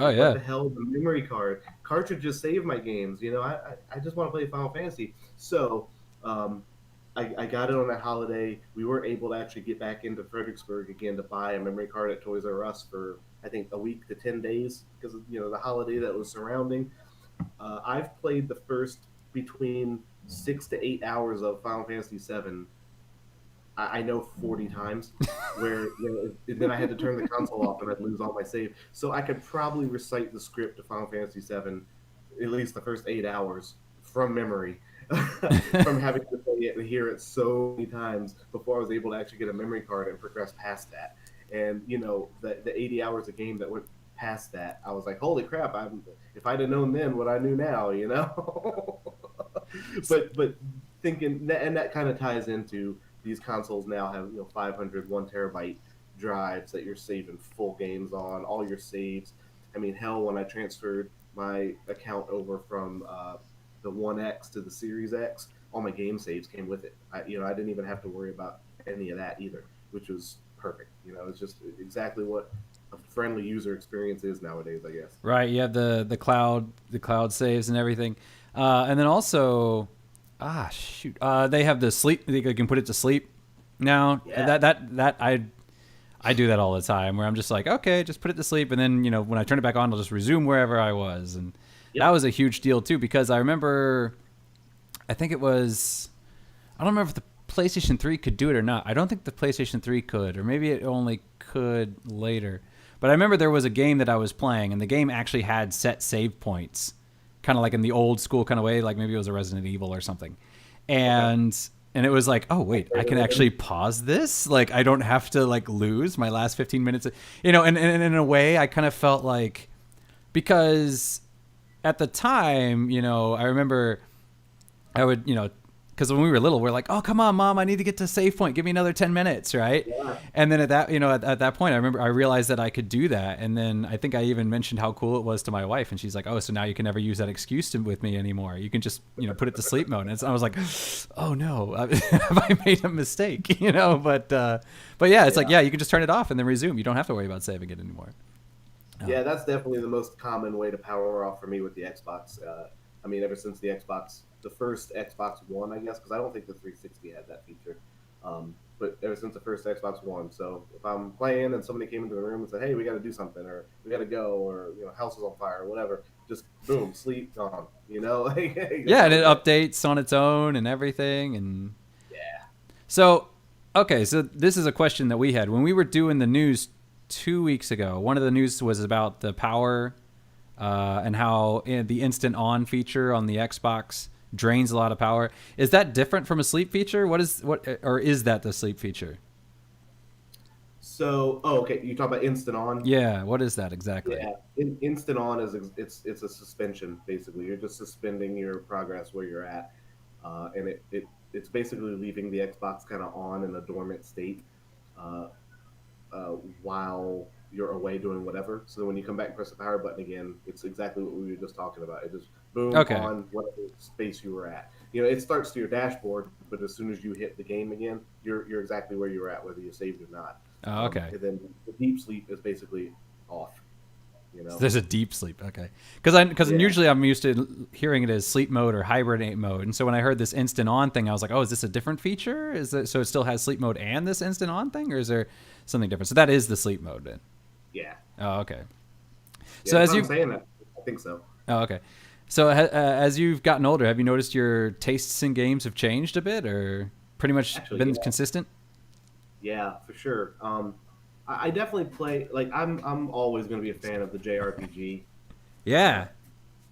Oh yeah. What the hell, the memory card? Cartridges save my games. I just want to play Final Fantasy. So I got it on that holiday. We weren't able to actually get back into Fredericksburg again to buy a memory card at Toys R Us for I think a week to 10 days because of the holiday that was surrounding. I've played the first between 6 to 8 hours of Final Fantasy VII. I know 40 times where then I had to turn the console off and I'd lose all my save. So I could probably recite the script of Final Fantasy VII, at least the first 8 hours from memory, from having to play it and hear it so many times before I was able to actually get a memory card and progress past that. And the 80 hours of game that went past that, I was like, holy crap! If I'd have known then what I knew now, but thinking, and that kind of ties into these consoles now have 500 1 terabyte drives that you're saving full games on, all your saves. I mean, hell, when I transferred my account over from the 1X to the Series X, all my game saves came with it. I didn't even have to worry about any of that either, which was perfect. It's just exactly what a friendly user experience is nowadays, I guess. Right. You have the cloud saves and everything, and then also, they have the sleep. They can put it to sleep now. Yeah. That I do that all the time, where I'm just like, okay, just put it to sleep, and then when I turn it back on, I'll just resume wherever I was, and that was a huge deal too, because I remember, I think it was, I don't remember if the PlayStation 3 could do it or not. I don't think the PlayStation 3 could, or maybe it only could later. But I remember there was a game that I was playing, and the game actually had set save points, kind of like in the old school kind of way, like maybe it was a Resident Evil or something. And it was like, oh wait, I can actually pause this. Like I don't have to like lose my last 15 minutes. And in a way, I kind of felt like, because at the time, I remember I would, because when we were little, we're like, oh, come on, Mom, I need to get to save point. Give me another 10 minutes, right? Yeah. And then at that, at that point, I realized that I could do that. And then I think I even mentioned how cool it was to my wife. And she's like, oh, so now you can never use that excuse with me anymore. You can just, put it to sleep mode. And I was like, oh, no, have I made a mistake? But yeah, it's like, yeah, you can just turn it off and then resume. You don't have to worry about saving it anymore. Yeah, that's definitely the most common way to power off for me with the Xbox. Ever since the first Xbox One, I guess, because I don't think the 360 had that feature. But ever since the first Xbox One, so if I'm playing and somebody came into the room and said, "Hey, we got to do something," or "We got to go," or house is on fire, or whatever, just boom, sleep, gone. Yeah, and it updates on its own and everything, and yeah. So, okay, so this is a question that we had when we were doing the news 2 weeks ago. One of the news was about the power and how the instant on feature on the Xbox drains a lot of power. Is that different from a sleep feature? Or is that the sleep feature? Okay. You talk about instant on. Yeah, what is that exactly? Yeah, instant on is it's a suspension basically. You're just suspending your progress where you're at, and it's basically leaving the Xbox kind of on in a dormant state, uh, while you're away doing whatever. So when you come back and press the power button again, it's exactly what we were just talking about. It just boom Okay. on whatever space you were at. You know, it starts to your dashboard, but as soon as you hit the game again, you're exactly where you were at, whether you saved or not. Oh, okay. And then the deep sleep is basically off. You So know, there's a deep sleep. Okay. Because yeah, usually I'm used to hearing it as sleep mode or hibernate mode, and so when I heard this instant on thing, I was like, oh, is this a different feature? Is it so it still has sleep mode and this instant on thing, or is there something different? So that is the sleep mode then. yeah, Oh, okay. yeah. So If as I'm you, saying that, I think so. oh, okay. So as you've gotten older, have you noticed your tastes in games have changed a bit, or pretty much Actually, been yeah, consistent? yeah, for sure. I definitely play like I'm always going to be a fan of the JRPG. Uh, Yeah,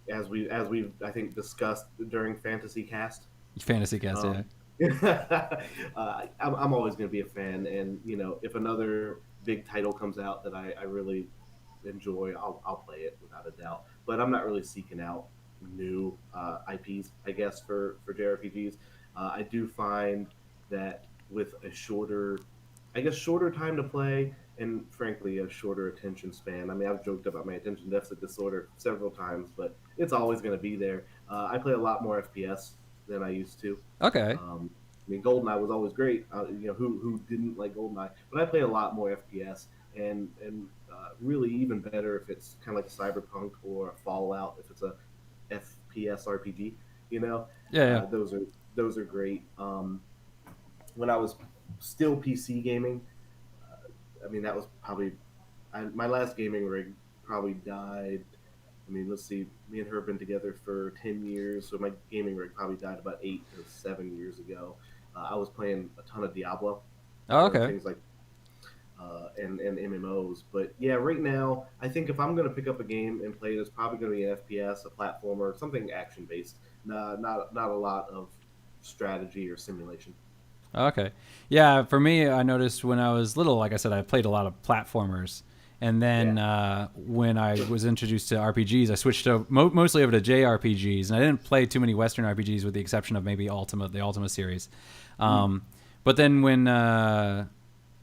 as we I think discussed during Fantasy Cast. fantasy cast. Yeah. Um, I'm always going to be a fan, and you know, if another big title comes out that I really enjoy, I'll play it without a doubt. But I'm not really seeking out new IPs, I guess, for JRPGs. I do find that with a shorter time to play, and frankly, a shorter attention span. I mean, I've joked about my attention deficit disorder several times, but it's always going to be there. I play a lot more FPS than I used to. Okay. Um, I mean, GoldenEye was always great. You know, who didn't like GoldenEye? But I play a lot more FPS, and really even better if it's kind of like a Cyberpunk or a Fallout. If it's a FPS RPG, you know, Yeah, yeah. those are great. When I was still PC gaming, I mean that was probably my last gaming rig probably died. I mean, let's see, me and her have been together for 10 years, so my gaming rig probably died about 8 to 7 years ago. I was playing a ton of Diablo, Oh, okay. things like and MMOs. But yeah, right now, I think if I'm going to pick up a game and play it, it's probably going to be an FPS, a platformer, something action based. Not a lot of strategy or simulation. Okay. Yeah, for me, I noticed when I was little, like I said, I played a lot of platformers. And Yeah. then when I was introduced to RPGs, I switched to mostly over to JRPGs. And I didn't play too many Western RPGs with the exception of maybe Ultima, the Ultima series. Mm. But then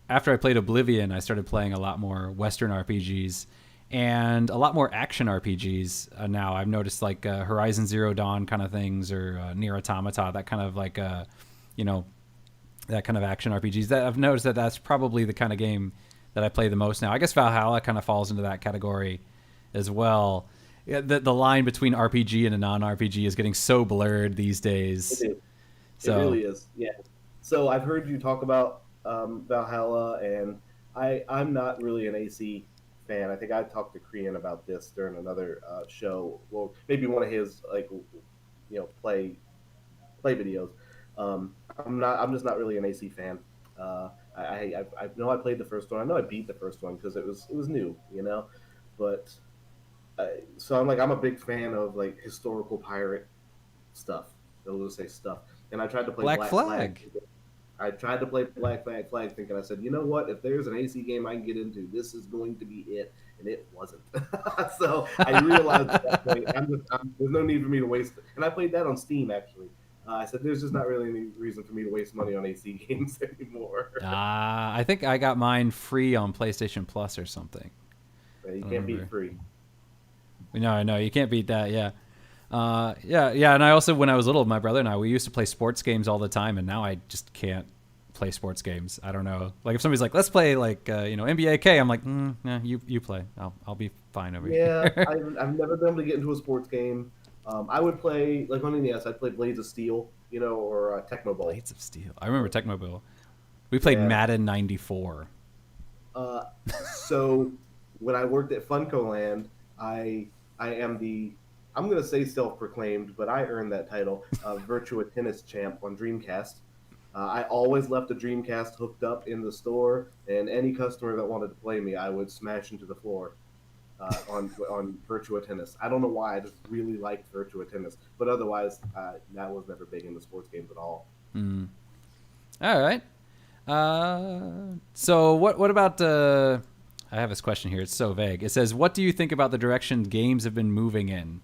after I played Oblivion, I started playing a lot more Western RPGs and a lot more action RPGs now. I've noticed like Horizon Zero Dawn kind of things or Nier Automata, that kind of like, you know, that kind of action RPGs. That I've noticed that that's probably the kind of game that I play the most now. I guess Valhalla kind of falls into that category as well. Yeah, the line between RPG and a non RPG is getting so blurred these It days. is. It So really is. Yeah. So I've heard you talk about Valhalla, and I'm not really an AC fan. I think I talked to Korean about this during another show. Well, maybe one of his like play videos. I'm not. I'm just not really an AC fan. I know I played the first one. I know I beat the first one because it was new, you know. But so I'm a big fan of like historical pirate stuff. They'll just say stuff. And I tried to play Black Black Flag. Flag. I tried to play Black Flag, thinking I said, you know what? If there's an AC game I can get into, this is going to be it, and it wasn't. So I realized at that point, there's no need for me to waste it. And I played that on Steam actually. I said, there's just not really any reason for me to waste money on AC games anymore. I think I got mine free on PlayStation Plus or something. You I don't can't beat remember. free. No, you can't beat that. Yeah. Yeah. And I also, when I was little, my brother and I, we used to play sports games all the time, and now I just can't play sports games. I don't know. Like if somebody's like, let's play like NBA K, I'm like, nah, you play. I'll be fine over Yeah, here. I've never been able to get into a sports game. I would play like on NES. I'd play Blades of Steel, or Tecmo Bowl. Blades of Steel. I remember Tecmo Bill. We played Yeah. Madden '94. Uh, so when I worked at Funco Land, I am the I'm gonna say self-proclaimed, but I earned that title, Virtua Tennis Champ on Dreamcast. I always left a Dreamcast hooked up in the store, and any customer that wanted to play me, I would smash into the floor on Virtua Tennis. I don't know why. I just really liked Virtua Tennis, but otherwise, that was never big into sports games at all. Mm. All right. So what about I have this question here. It's so vague. It says, "What do you think about the direction games have been moving in?"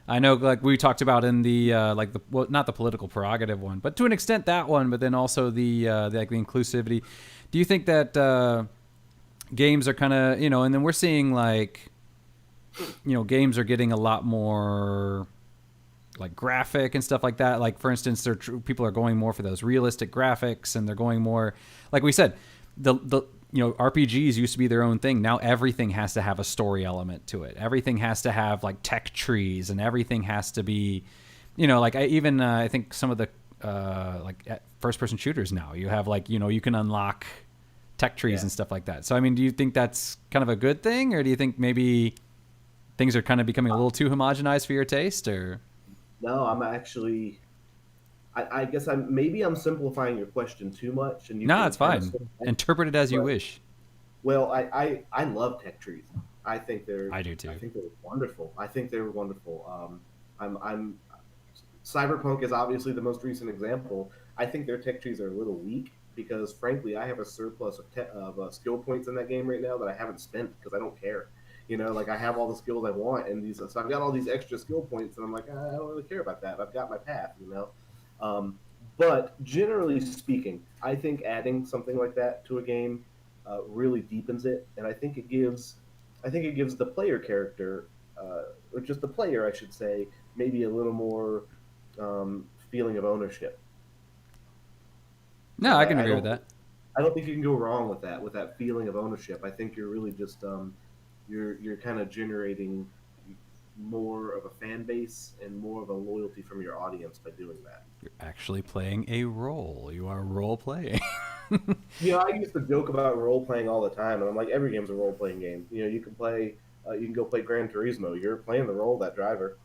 I know, like we talked about in the like the well, not the political prerogative one, but to an extent that one, but then also the inclusivity. Do you think that games are kind of and then we're seeing like games are getting a lot more like graphic and stuff like that. Like for instance, people are going more for those realistic graphics, and they're going more, like we said, the RPGs used to be their own thing. Now everything has to have a story element to it. Everything has to have like tech trees, and everything has to be, like I think some of the like first person shooters now you have like you can unlock tech trees and stuff like that. So I mean, do you think that's kind of a good thing, or do you think maybe things are kind of becoming a little too homogenized for your taste, or? No, I'm actually. I guess I'm simplifying your question too much, and you No, can it's kind of fine. Interpret it as you but, wish. well, I love tech trees. I think they're I do too. I think they're wonderful. I think they're wonderful. I'm Cyberpunk is obviously the most recent example. I think their tech trees are a little weak because, frankly, I have a surplus of skill points in that game right now that I haven't spent because I don't care. Like I have all the skills I want, and so I've got all these extra skill points, and I'm like, I don't really care about that. I've got my path. Um, but generally speaking, I think adding something like that to a game really deepens it, and I think it gives the player character, or just the player, I should say, maybe a little more feeling of ownership. No, And I I, can I agree with don't that. I don't think you can go wrong with that feeling of ownership. I think you're really just you're kind of generating more of a fan base and more of a loyalty from your audience by doing that. You're actually playing a role. You are role playing. I used to joke about role playing all the time, and I'm like, every game's a role playing game. You can go play Gran Turismo. You're playing the role of that driver.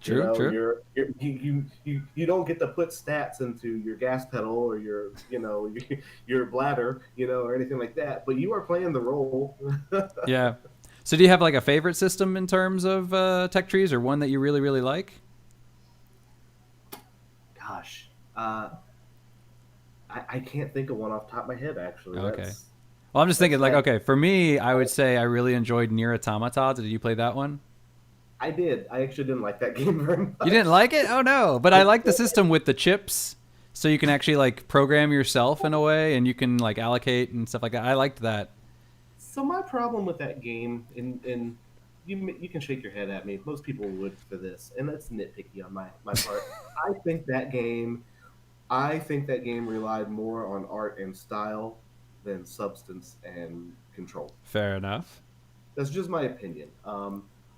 True, true. You don't get to put stats into your gas pedal or your your bladder, or anything like that. But you are playing the role. Yeah. So do you have like a favorite system in terms of tech trees, or one that you really, really like? Gosh, I can't think of one off the top of my head. Actually, Okay. that's Well, I'm just that's thinking like, sad. okay, for me, I would say I really enjoyed Nier Automata. Did you play that one? I did. I actually didn't like that game very You didn't much. like it? Oh no. But I like the system with the chips. So you can actually like program yourself in a way, and you can like allocate and stuff like that. I liked that. So my problem with that game, and you can shake your head at me. Most people would for this, and that's nitpicky on my part. I think that game, I think that game relied more on art and style than substance and control. Fair enough. That's just my opinion.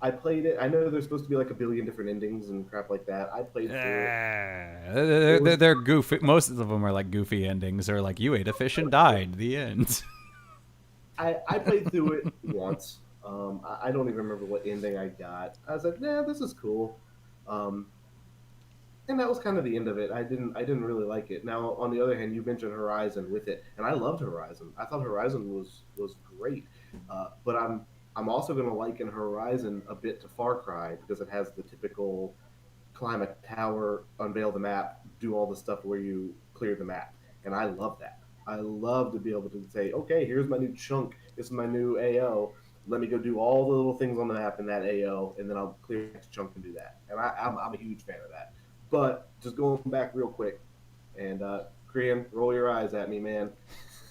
I played it. I know there's supposed to be like a billion different endings and crap like that. I played through it. It was They're goofy. Most of them are like goofy endings, or like you ate a fish and died. The end. I played through it once. I don't even remember what ending I got. I was like, nah, this is cool. Um, and that was kind of the end of it. I didn't really like it. Now, on the other hand, you mentioned Horizon with it, and I loved Horizon. I thought Horizon was great. But I'm also going to liken Horizon a bit to Far Cry because it has the typical climb a tower, unveil the map, do all the stuff where you clear the map, and I love that. I love to be able to say, okay, here's my new chunk. This is my new AO. Let me go do all the little things on the map in that AO, and then I'll clear the next chunk and do that. And I'm a huge fan of that. But just going back real quick, and Korean, roll your eyes at me, man.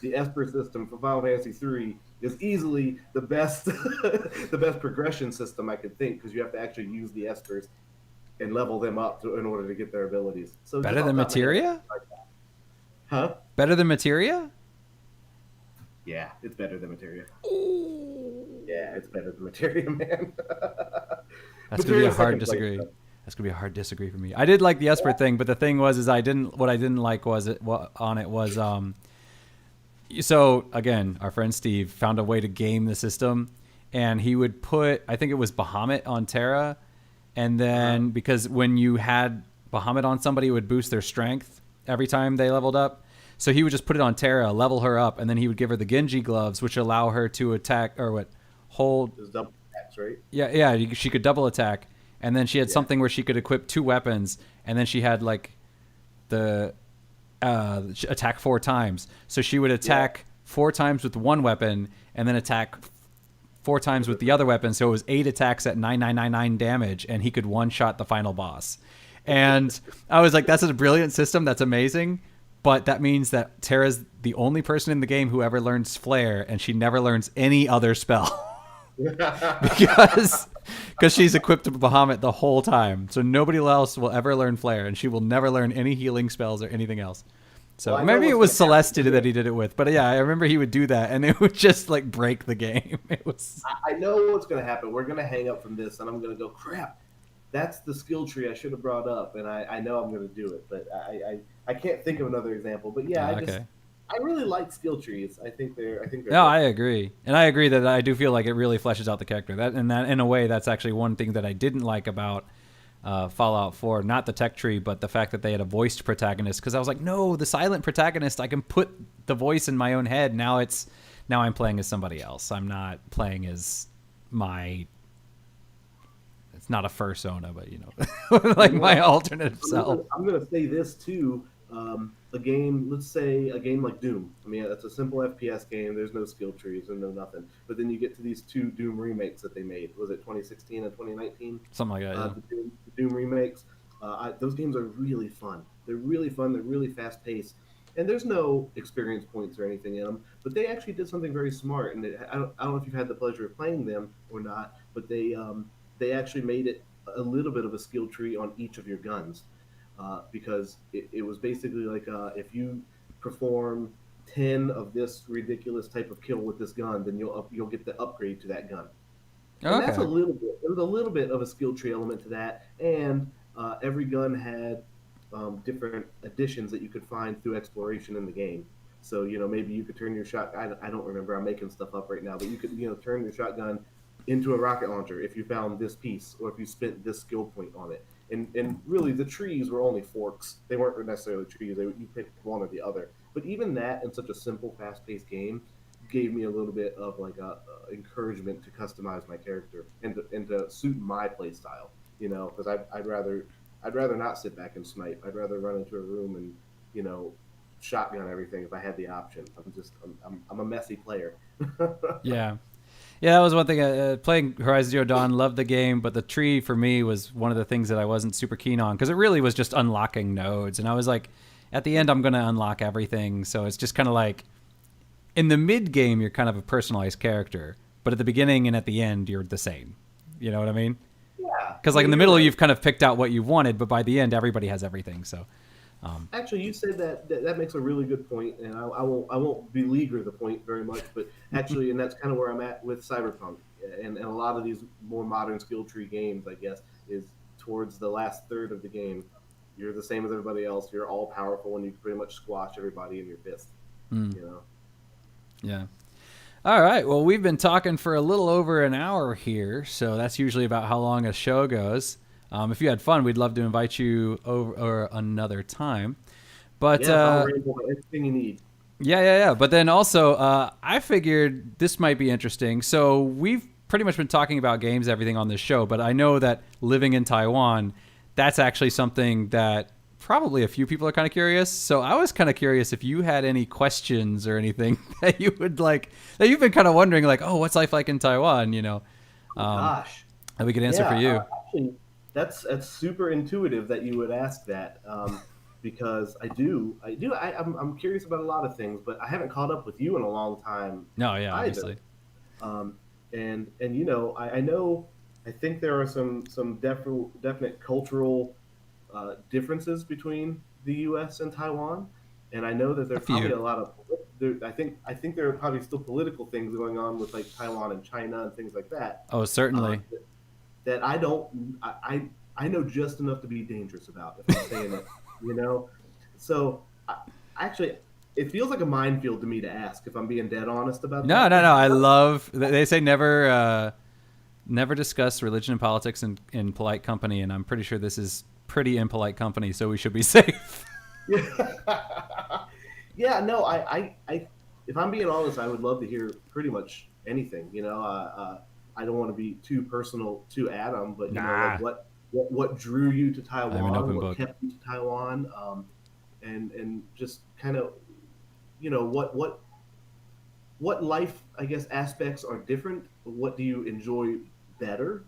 The Esper system for Final Fantasy III is easily the best, the best progression system I could think because you have to actually use the Espers and level them up in order to get their abilities. So just Better off than the top of my head, Materia? like that. Huh? Better than Materia? Yeah, it's better than Materia. Yeah, it's better than Materia, man. That's gonna be a Materia's hard second place, disagree. though. That's gonna be a hard disagree for me. I did like the Esper thing, but the thing was, is I didn't. What I didn't like was it what on it was So again, our friend Steve found a way to game the system, and he would put, I think it was Bahamut on Terra, and then because when you had Bahamut on somebody, it would boost their strength every time they leveled up. So he would just put it on Terra, level her up, and then he would give her the Genji gloves, which allow her to attack or what hold. There's double attacks, right? Yeah, yeah, she could double attack, and then she had Yeah. something where she could equip two weapons, and then she had like the attack 4 times. So she would attack 4 times with one weapon and then attack 4 times with the other weapon. So it was 8 attacks at 9999 damage, and he could one-shot the final boss. And I was like, that's a brilliant system. That's amazing. But that means that Tara's the only person in the game who ever learns Flare, and she never learns any other spell. because she's equipped with Bahamut the whole time. So nobody else will ever learn Flare, and she will never learn any healing spells or anything else. So maybe it was Celeste that he did it with. But yeah, I remember he would do that, and it would just like break the game. It was. I know what's going to happen. We're going to hang up from this, and I'm going to go, crap, that's the skill tree I should have brought up, and I know I'm going to do it. But I can't think of another example. But yeah, I really like skill trees. I think they're. No, I agree, and I agree that I do feel like it really fleshes out the character. That in a way, that's actually one thing that I didn't like about Fallout 4. Not the tech tree, but the fact that they had a voiced protagonist. Because I was like, no, the silent protagonist. I can put the voice in my own head. Now I'm playing as somebody else. I'm not playing as my. It's not a fursona, but like my alternate self. I'm gonna say this too. A game, let's say a game like Doom. I mean, it's a simple FPS game. There's no skill trees and no nothing. But then you get to these 2 Doom remakes that they made. Was it 2016 and 2019? Something like that. Yeah. The Doom remakes. Those games are really fun. They're really fun. They're really fast paced. And there's no experience points or anything in them. But they actually did something very smart. And I don't know if you've had the pleasure of playing them or not. But they actually made it a little bit of a skill tree on each of your guns. Because it was basically like if you perform 10 of this ridiculous type of kill with this gun, then you'll get the upgrade to that gun. And that's a little bit. There was a little bit of a skill tree element to that, and every gun had different additions that you could find through exploration in the game. So maybe you could turn your shotgun. I don't remember. I'm making stuff up right now, but you could turn your shotgun into a rocket launcher if you found this piece or if you spent this skill point on it. And really, the trees were only forks. They weren't necessarily trees. You picked one or the other. But even that, in such a simple, fast-paced game, gave me a little bit of like a encouragement to customize my character and to suit my play style. Because I'd rather not sit back and snipe. I'd rather run into a room and shotgun everything if I had the option. I'm a messy player. Yeah. Yeah, that was one thing. Playing Horizon Zero Dawn, loved the game, but the tree for me was one of the things that I wasn't super keen on because it really was just unlocking nodes. And I was like, at the end, I'm going to unlock everything. So it's just kind of like, in the mid game, you're kind of a personalized character, but at the beginning and at the end, you're the same. You know what I mean? Yeah. Because like in the middle, you've kind of picked out what you wanted, but by the end, everybody has everything. So. Actually, you said that makes a really good point, and I won't beleaguer the point very much, but actually, and that's kind of where I'm at with Cyberpunk, and a lot of these more modern skill tree games, I guess, is towards the last third of the game. You're the same as everybody else. You're all powerful, and you can pretty much squash everybody in your fist. Yeah. All right. Well, we've been talking for a little over an hour here, so that's usually about how long a show goes. If you had fun, we'd love to invite you over another time. But everything you need. Yeah. But then also, I figured this might be interesting. So we've pretty much been talking about games, everything on this show. But I know that living in Taiwan, that's actually something that probably a few people are kind of curious. So I was kind of curious if you had any questions or anything that you would like, that you've been kind of wondering, like, oh, what's life like in Taiwan? Gosh, that we could answer for you. Actually, that's super intuitive that you would ask that, because I'm curious about a lot of things, but I haven't caught up with you in a long time. No, yeah, obviously. And I think there are some definite cultural differences between the U.S. and Taiwan, and I know that there's probably a lot of. I think there are probably still political things going on with like Taiwan and China and things like that. Oh, certainly. That I know just enough to be dangerous about, if I'm saying it, So actually, it feels like a minefield to me to ask, if I'm being dead honest about that. No. I love. They say never discuss religion and politics in polite company, and I'm pretty sure this is pretty impolite company, so we should be safe. Yeah. No. I if I'm being honest, I would love to hear pretty much anything. I don't want to be too personal to Adam, but like what drew you to Taiwan? What kept you to Taiwan? and just kind of, what life, I guess, aspects are different. What do you enjoy better?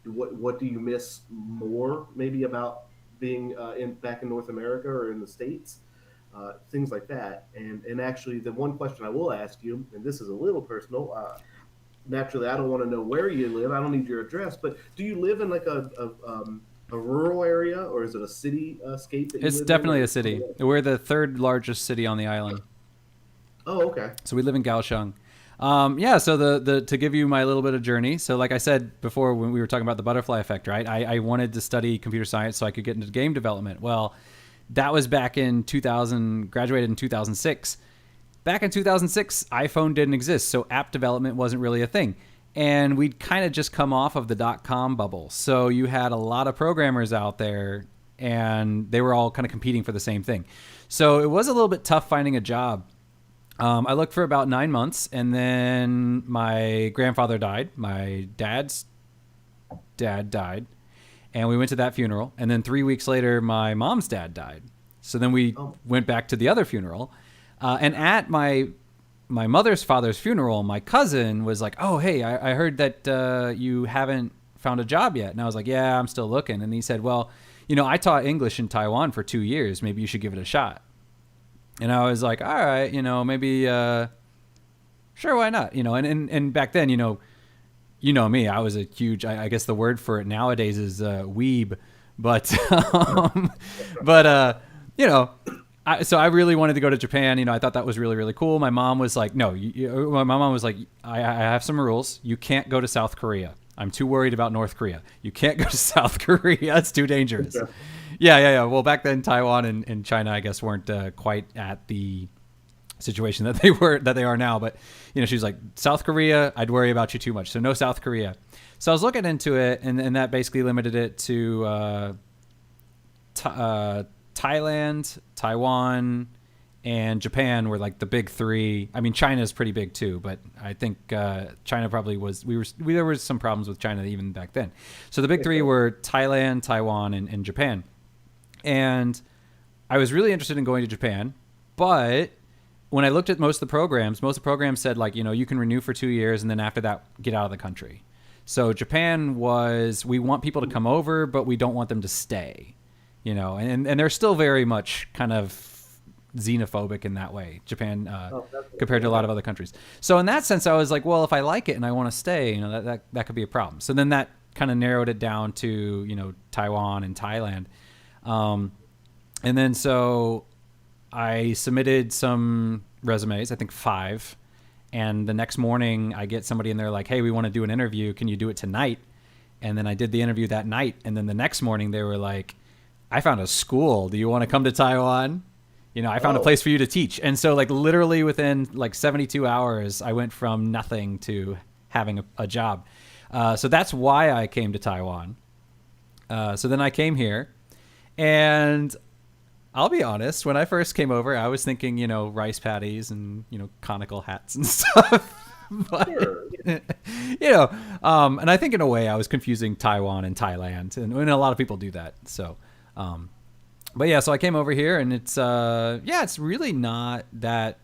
What do you miss more, maybe, about being in back in North America or in the States? Things like that. And actually, the one question I will ask you, and this is a little personal. Naturally, I don't want to know where you live. I don't need your address, but do you live in like a rural area, or is it a city scape that you It's live in? definitely Or a city. We're the third largest city on the island. oh, okay. So we live in Kaohsiung. Yeah, so the to give you my little bit of journey. So like I said before when we were talking about the butterfly effect, right? I wanted to study computer science so I could get into game development. Well, that was back in 2000, graduated in 2006. Back in 2006, iPhone didn't exist, so app development wasn't really a thing. And we'd kind of just come off of the dot-com bubble. So you had a lot of programmers out there, and they were all kind of competing for the same thing. So it was a little bit tough finding a job. I looked for about 9 months, and then my grandfather died. My dad's dad died, and we went to that funeral. And then 3 weeks later, my mom's dad died. So then we went back to the other funeral. And at my mother's father's funeral, my cousin was like, "Oh, hey, I heard that you haven't found a job yet." And I was like, "Yeah, I'm still looking." And he said, "Well, I taught English in Taiwan for 2 years. Maybe you should give it a shot." And I was like, "All right, maybe, sure, why not?" And back then, me, I was a huge, I guess the word for it nowadays is weeb, but, so I really wanted to go to Japan. I thought that was really, really cool. My mom was like, no, my mom was like, I have some rules. You can't go to South Korea. I'm too worried about North Korea. You can't go to South Korea. It's too dangerous. Okay. Yeah. Well, back then, Taiwan and China, I guess, weren't quite at the situation that they are now. But, she was like, South Korea, I'd worry about you too much. So no South Korea. So I was looking into it, and that basically limited it to Thailand, Taiwan, and Japan were like the big three. I mean, China is pretty big too, but I think China probably was. There was some problems with China even back then. So the big three were Thailand, Taiwan, and Japan. And I was really interested in going to Japan, but when I looked at most of the programs said like, you can renew for 2 years, and then after that, get out of the country. So Japan was, we want people to come over, but we don't want them to stay. And they're still very much kind of xenophobic in that way, Japan, compared to a lot of other countries. So in that sense, I was like, well, if I like it and I want to stay, that could be a problem. So then that kind of narrowed it down to, Taiwan and Thailand. And then so I submitted some resumes, I think 5. And the next morning I get somebody in there like, hey, we want to do an interview. Can you do it tonight? And then I did the interview that night. And then the next morning they were like, I found a school. Do you want to come to Taiwan? I found a place for you to teach. And so like literally within like 72 hours, I went from nothing to having a job. So that's why I came to Taiwan. So then I came here, and I'll be honest, when I first came over, I was thinking, rice patties and, conical hats and stuff. But, Sure. And I think in a way I was confusing Taiwan and Thailand, and a lot of people do that. So, but yeah, so I came over here, and it's really not that.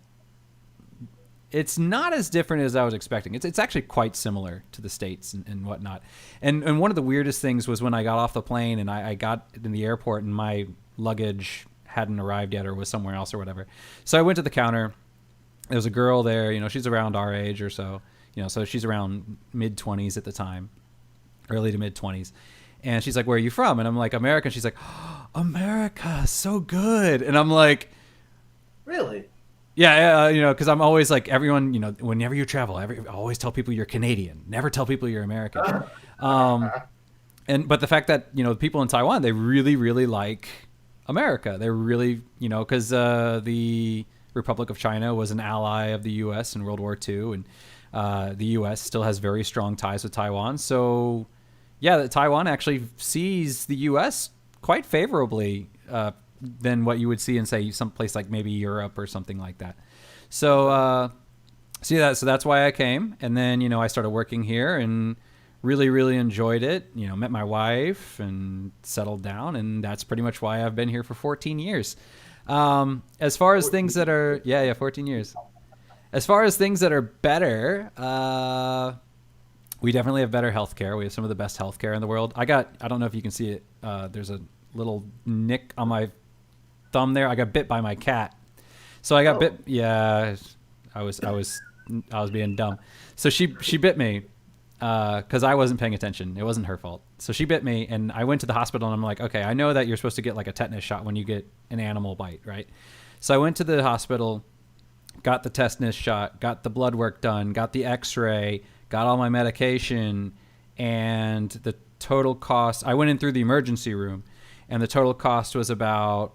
It's not as different as I was expecting. It's actually quite similar to the States and whatnot. And one of the weirdest things was when I got off the plane and I got in the airport and my luggage hadn't arrived yet or was somewhere else or whatever. So I went to the counter. There was a girl there, she's around our age or so, so she's around mid-20s at the time, early to mid-20s. And she's like, where are you from? And I'm like, America. And she's like, oh, America, so good. And I'm like, Really? yeah, because I'm always like, everyone, whenever you travel, always tell people you're Canadian. Never tell people you're American. But the fact that, people in Taiwan, they really, really like America. They're really, because the Republic of China was an ally of the U.S. in World War II. And the U.S. still has very strong ties with Taiwan. So, yeah, Taiwan actually sees the U.S. quite favorably than what you would see in, say, some place like maybe Europe or something like that. So, so that's why I came. And then, I started working here and really, really enjoyed it. Met my wife and settled down. And that's pretty much why I've been here for 14 years. As far as 14 things that are, years. yeah, 14 years. As far as things that are better, we definitely have better healthcare. We have some of the best healthcare in the world. I don't know if you can see it. There's a little nick on my thumb there. I got bit by my cat. So I got Oh, bit. Yeah, I was being dumb. So she bit me because I wasn't paying attention. It wasn't her fault. So she bit me, and I went to the hospital, and I'm like, okay, I know that you're supposed to get like a tetanus shot when you get an animal bite, right? So I went to the hospital, got the tetanus shot, got the blood work done, got the X-ray, got all my medication, and the total cost. I went in through the emergency room, and the total cost was about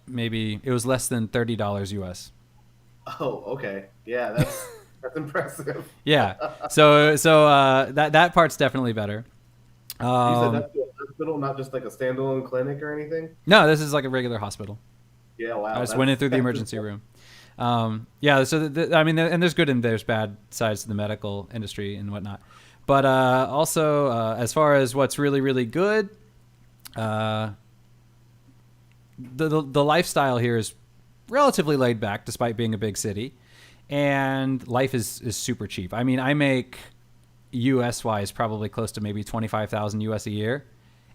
maybe it was less than $30 US. oh, okay. Yeah, that's impressive. Yeah. So that part's definitely better. You said Um, that's a hospital, not just like a standalone clinic or anything? no, this is like a regular hospital. Yeah, I wow, just went in through the that's emergency room. Yeah. So I mean, and there's good and there's bad sides to the medical industry and whatnot. But also, as far as what's really really good, uh, the lifestyle here is relatively laid back, despite being a big city, and life is super cheap. I mean, I make U.S. wise probably close to maybe 25,000 U.S. a year,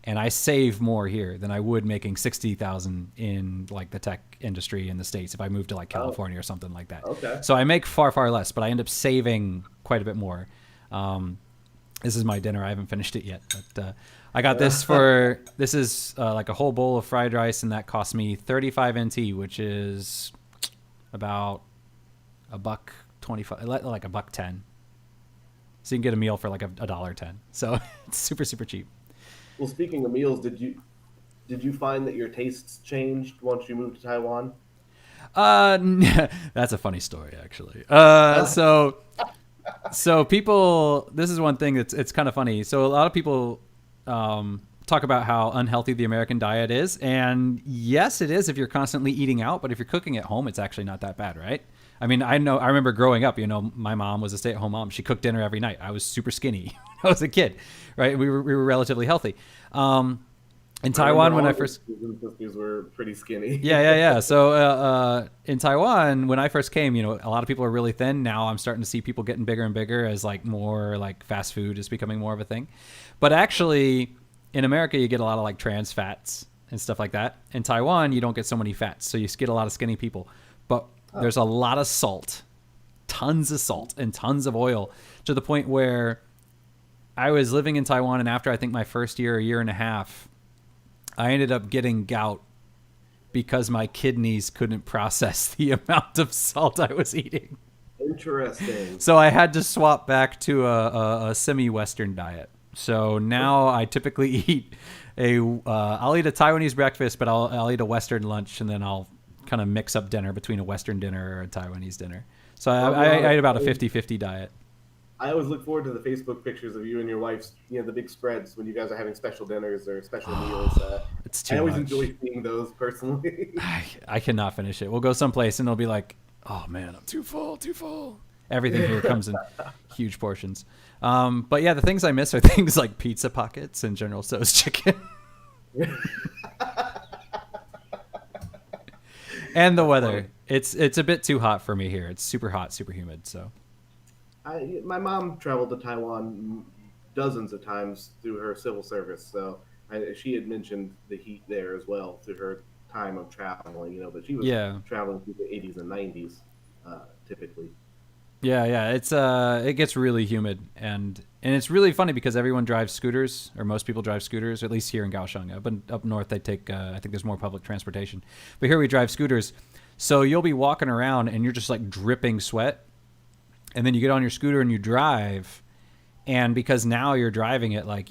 and I save more here than I would making 60,000 in like the tech industry in the States if I moved to like oh, California or something like that. okay. So I make far less, but I end up saving quite a bit more. Um, this is my dinner. I haven't finished it yet, but I got this for this is like a whole bowl of fried rice, and that cost me 35 NT, which is about a buck 25, like a buck 10. So you can get a meal for like a dollar 10. So it's super cheap. Well, speaking of meals, did you find that your tastes changed once you moved to Taiwan? Uh, that's a funny story actually. So people, this is one thing that's it's kind of funny. So a lot of people talk about how unhealthy the American diet is, and yes, it is if you're constantly eating out. But if you're cooking at home, it's actually not that bad, right? I mean, I remember growing up. My mom was a stay-at-home mom. She cooked dinner every night. I was super skinny when I was a kid, right? We were relatively healthy. In I remember Taiwan, when all I of your first brothers and sisters were pretty skinny. yeah. So in Taiwan, when I first came, a lot of people are really thin. Now I'm starting to see people getting bigger and bigger as like more like fast food is becoming more of a thing. But actually, in America, you get a lot of like trans fats and stuff like that. In Taiwan, you don't get so many fats, so you get a lot of skinny people. But Oh, there's a lot of salt, tons of salt and tons of oil, to the point where I was living in Taiwan, and after I think my first year, a year and a half, I ended up getting gout because my kidneys couldn't process the amount of salt I was eating. interesting. So I had to swap back to a semi-Western diet. So now I typically eat I'll eat a Taiwanese breakfast, but I'll eat a Western lunch, and then I'll kind of mix up dinner between a Western dinner or a Taiwanese dinner. So I'll be I eat honest. about a 50-50 diet. I always look forward to the Facebook pictures of you and your wife's, the big spreads when you guys are having special dinners or special meals. It's I too always much. enjoy seeing those personally. I cannot finish it. We'll go someplace and it'll be like, oh man, I'm too full, too full. Everything here comes in huge portions. But yeah, the things I miss are things like pizza pockets and General Tso's chicken and the That's funny. weather. It's a bit too hot for me here. It's super hot, super humid. So My mom traveled to Taiwan dozens of times through her civil service, so she had mentioned the heat there as well through her time of traveling. But she was yeah, traveling through the 80s and 90s, typically. yeah. It gets really humid, and it's really funny because everyone drives scooters, or most people drive scooters, at least here in Kaohsiung. Up north they take I think there's more public transportation, but here we drive scooters. So you'll be walking around and you're just like dripping sweat, and then you get on your scooter and you drive, and because now you're driving at like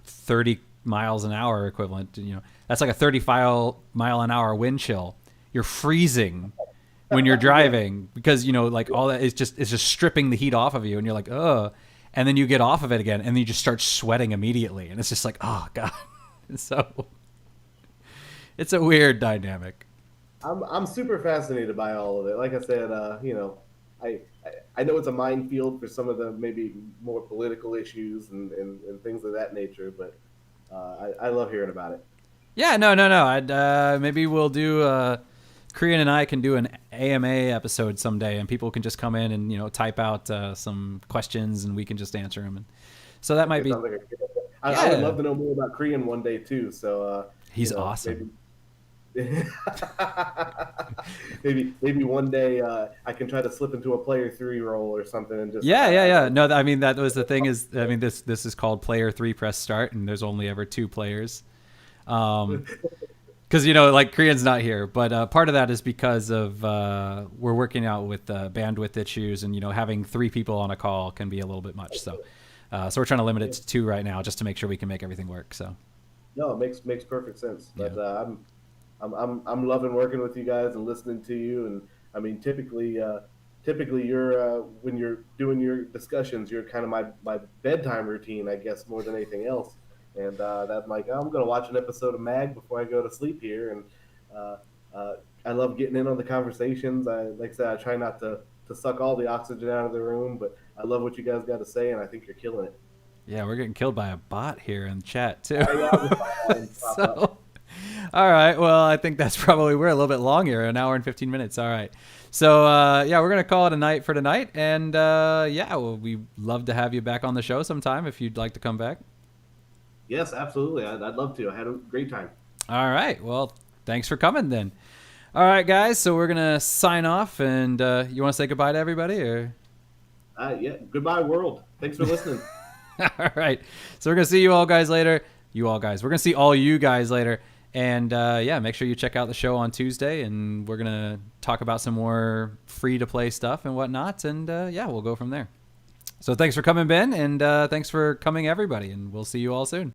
30 miles an hour equivalent, that's like a 30 mile an hour wind chill. You're freezing when you're Yeah, driving because like all that is just it's just stripping the heat off of you, and you're like, oh, and then you get off of it again, and then you just start sweating immediately, and it's just like, oh god. So it's a weird dynamic. I'm super fascinated by all of it. Like I said, I know it's a minefield for some of the maybe more political issues and things of that nature, but I love hearing about it. Yeah, no. I'd maybe we'll do. Korean and I can do an AMA episode someday, and people can just come in and type out some questions, and we can just answer them. And so that might It be. sounds like a good idea. I would Yeah, love to know more about Korean one day too. So he's awesome. maybe maybe one day I can try to slip into a player 3 role or something and just Yeah. No, I mean that was the thing is, I mean this is called player 3 press start, and there's only ever 2 players. Because like Korean's not here, but part of that is because of we're working out with bandwidth issues, and having 3 people on a call can be a little bit much. So we're trying to limit it to 2 right now, just to make sure we can make everything work. So no, it makes perfect sense. But yeah. I'm loving working with you guys and listening to you. And I mean, typically you're when you're doing your discussions, you're kind of my bedtime routine, I guess, more than anything else. And that like I'm gonna watch an episode of Mag before I go to sleep here. And uh, I love getting in on the conversations. Like I said, I try not to suck all the oxygen out of the room, but I love what you guys got to say, and I think you're killing it. Yeah, we're getting killed by a bot here in chat too. I just saw one pop up. So, all right. Well, I think that's probably we're a little bit long here, an hour and 15 minutes. All right. So yeah, we're gonna call it a night for tonight, and yeah, well, we'd love to have you back on the show sometime if you'd like to come back. Yes, absolutely. I'd love to. I had a great time. All right. Well, thanks for coming then. All right, guys. So we're gonna sign off, and you want to say goodbye to everybody, or? Yeah. Goodbye, world. Thanks for listening. All right. So we're gonna see you all guys later. You all guys. We're gonna see all you guys later. And yeah, make sure you check out the show on Tuesday, and we're gonna talk about some more free to play stuff and whatnot. And yeah, we'll go from there. So thanks for coming, Ben, and thanks for coming, everybody. And we'll see you all soon.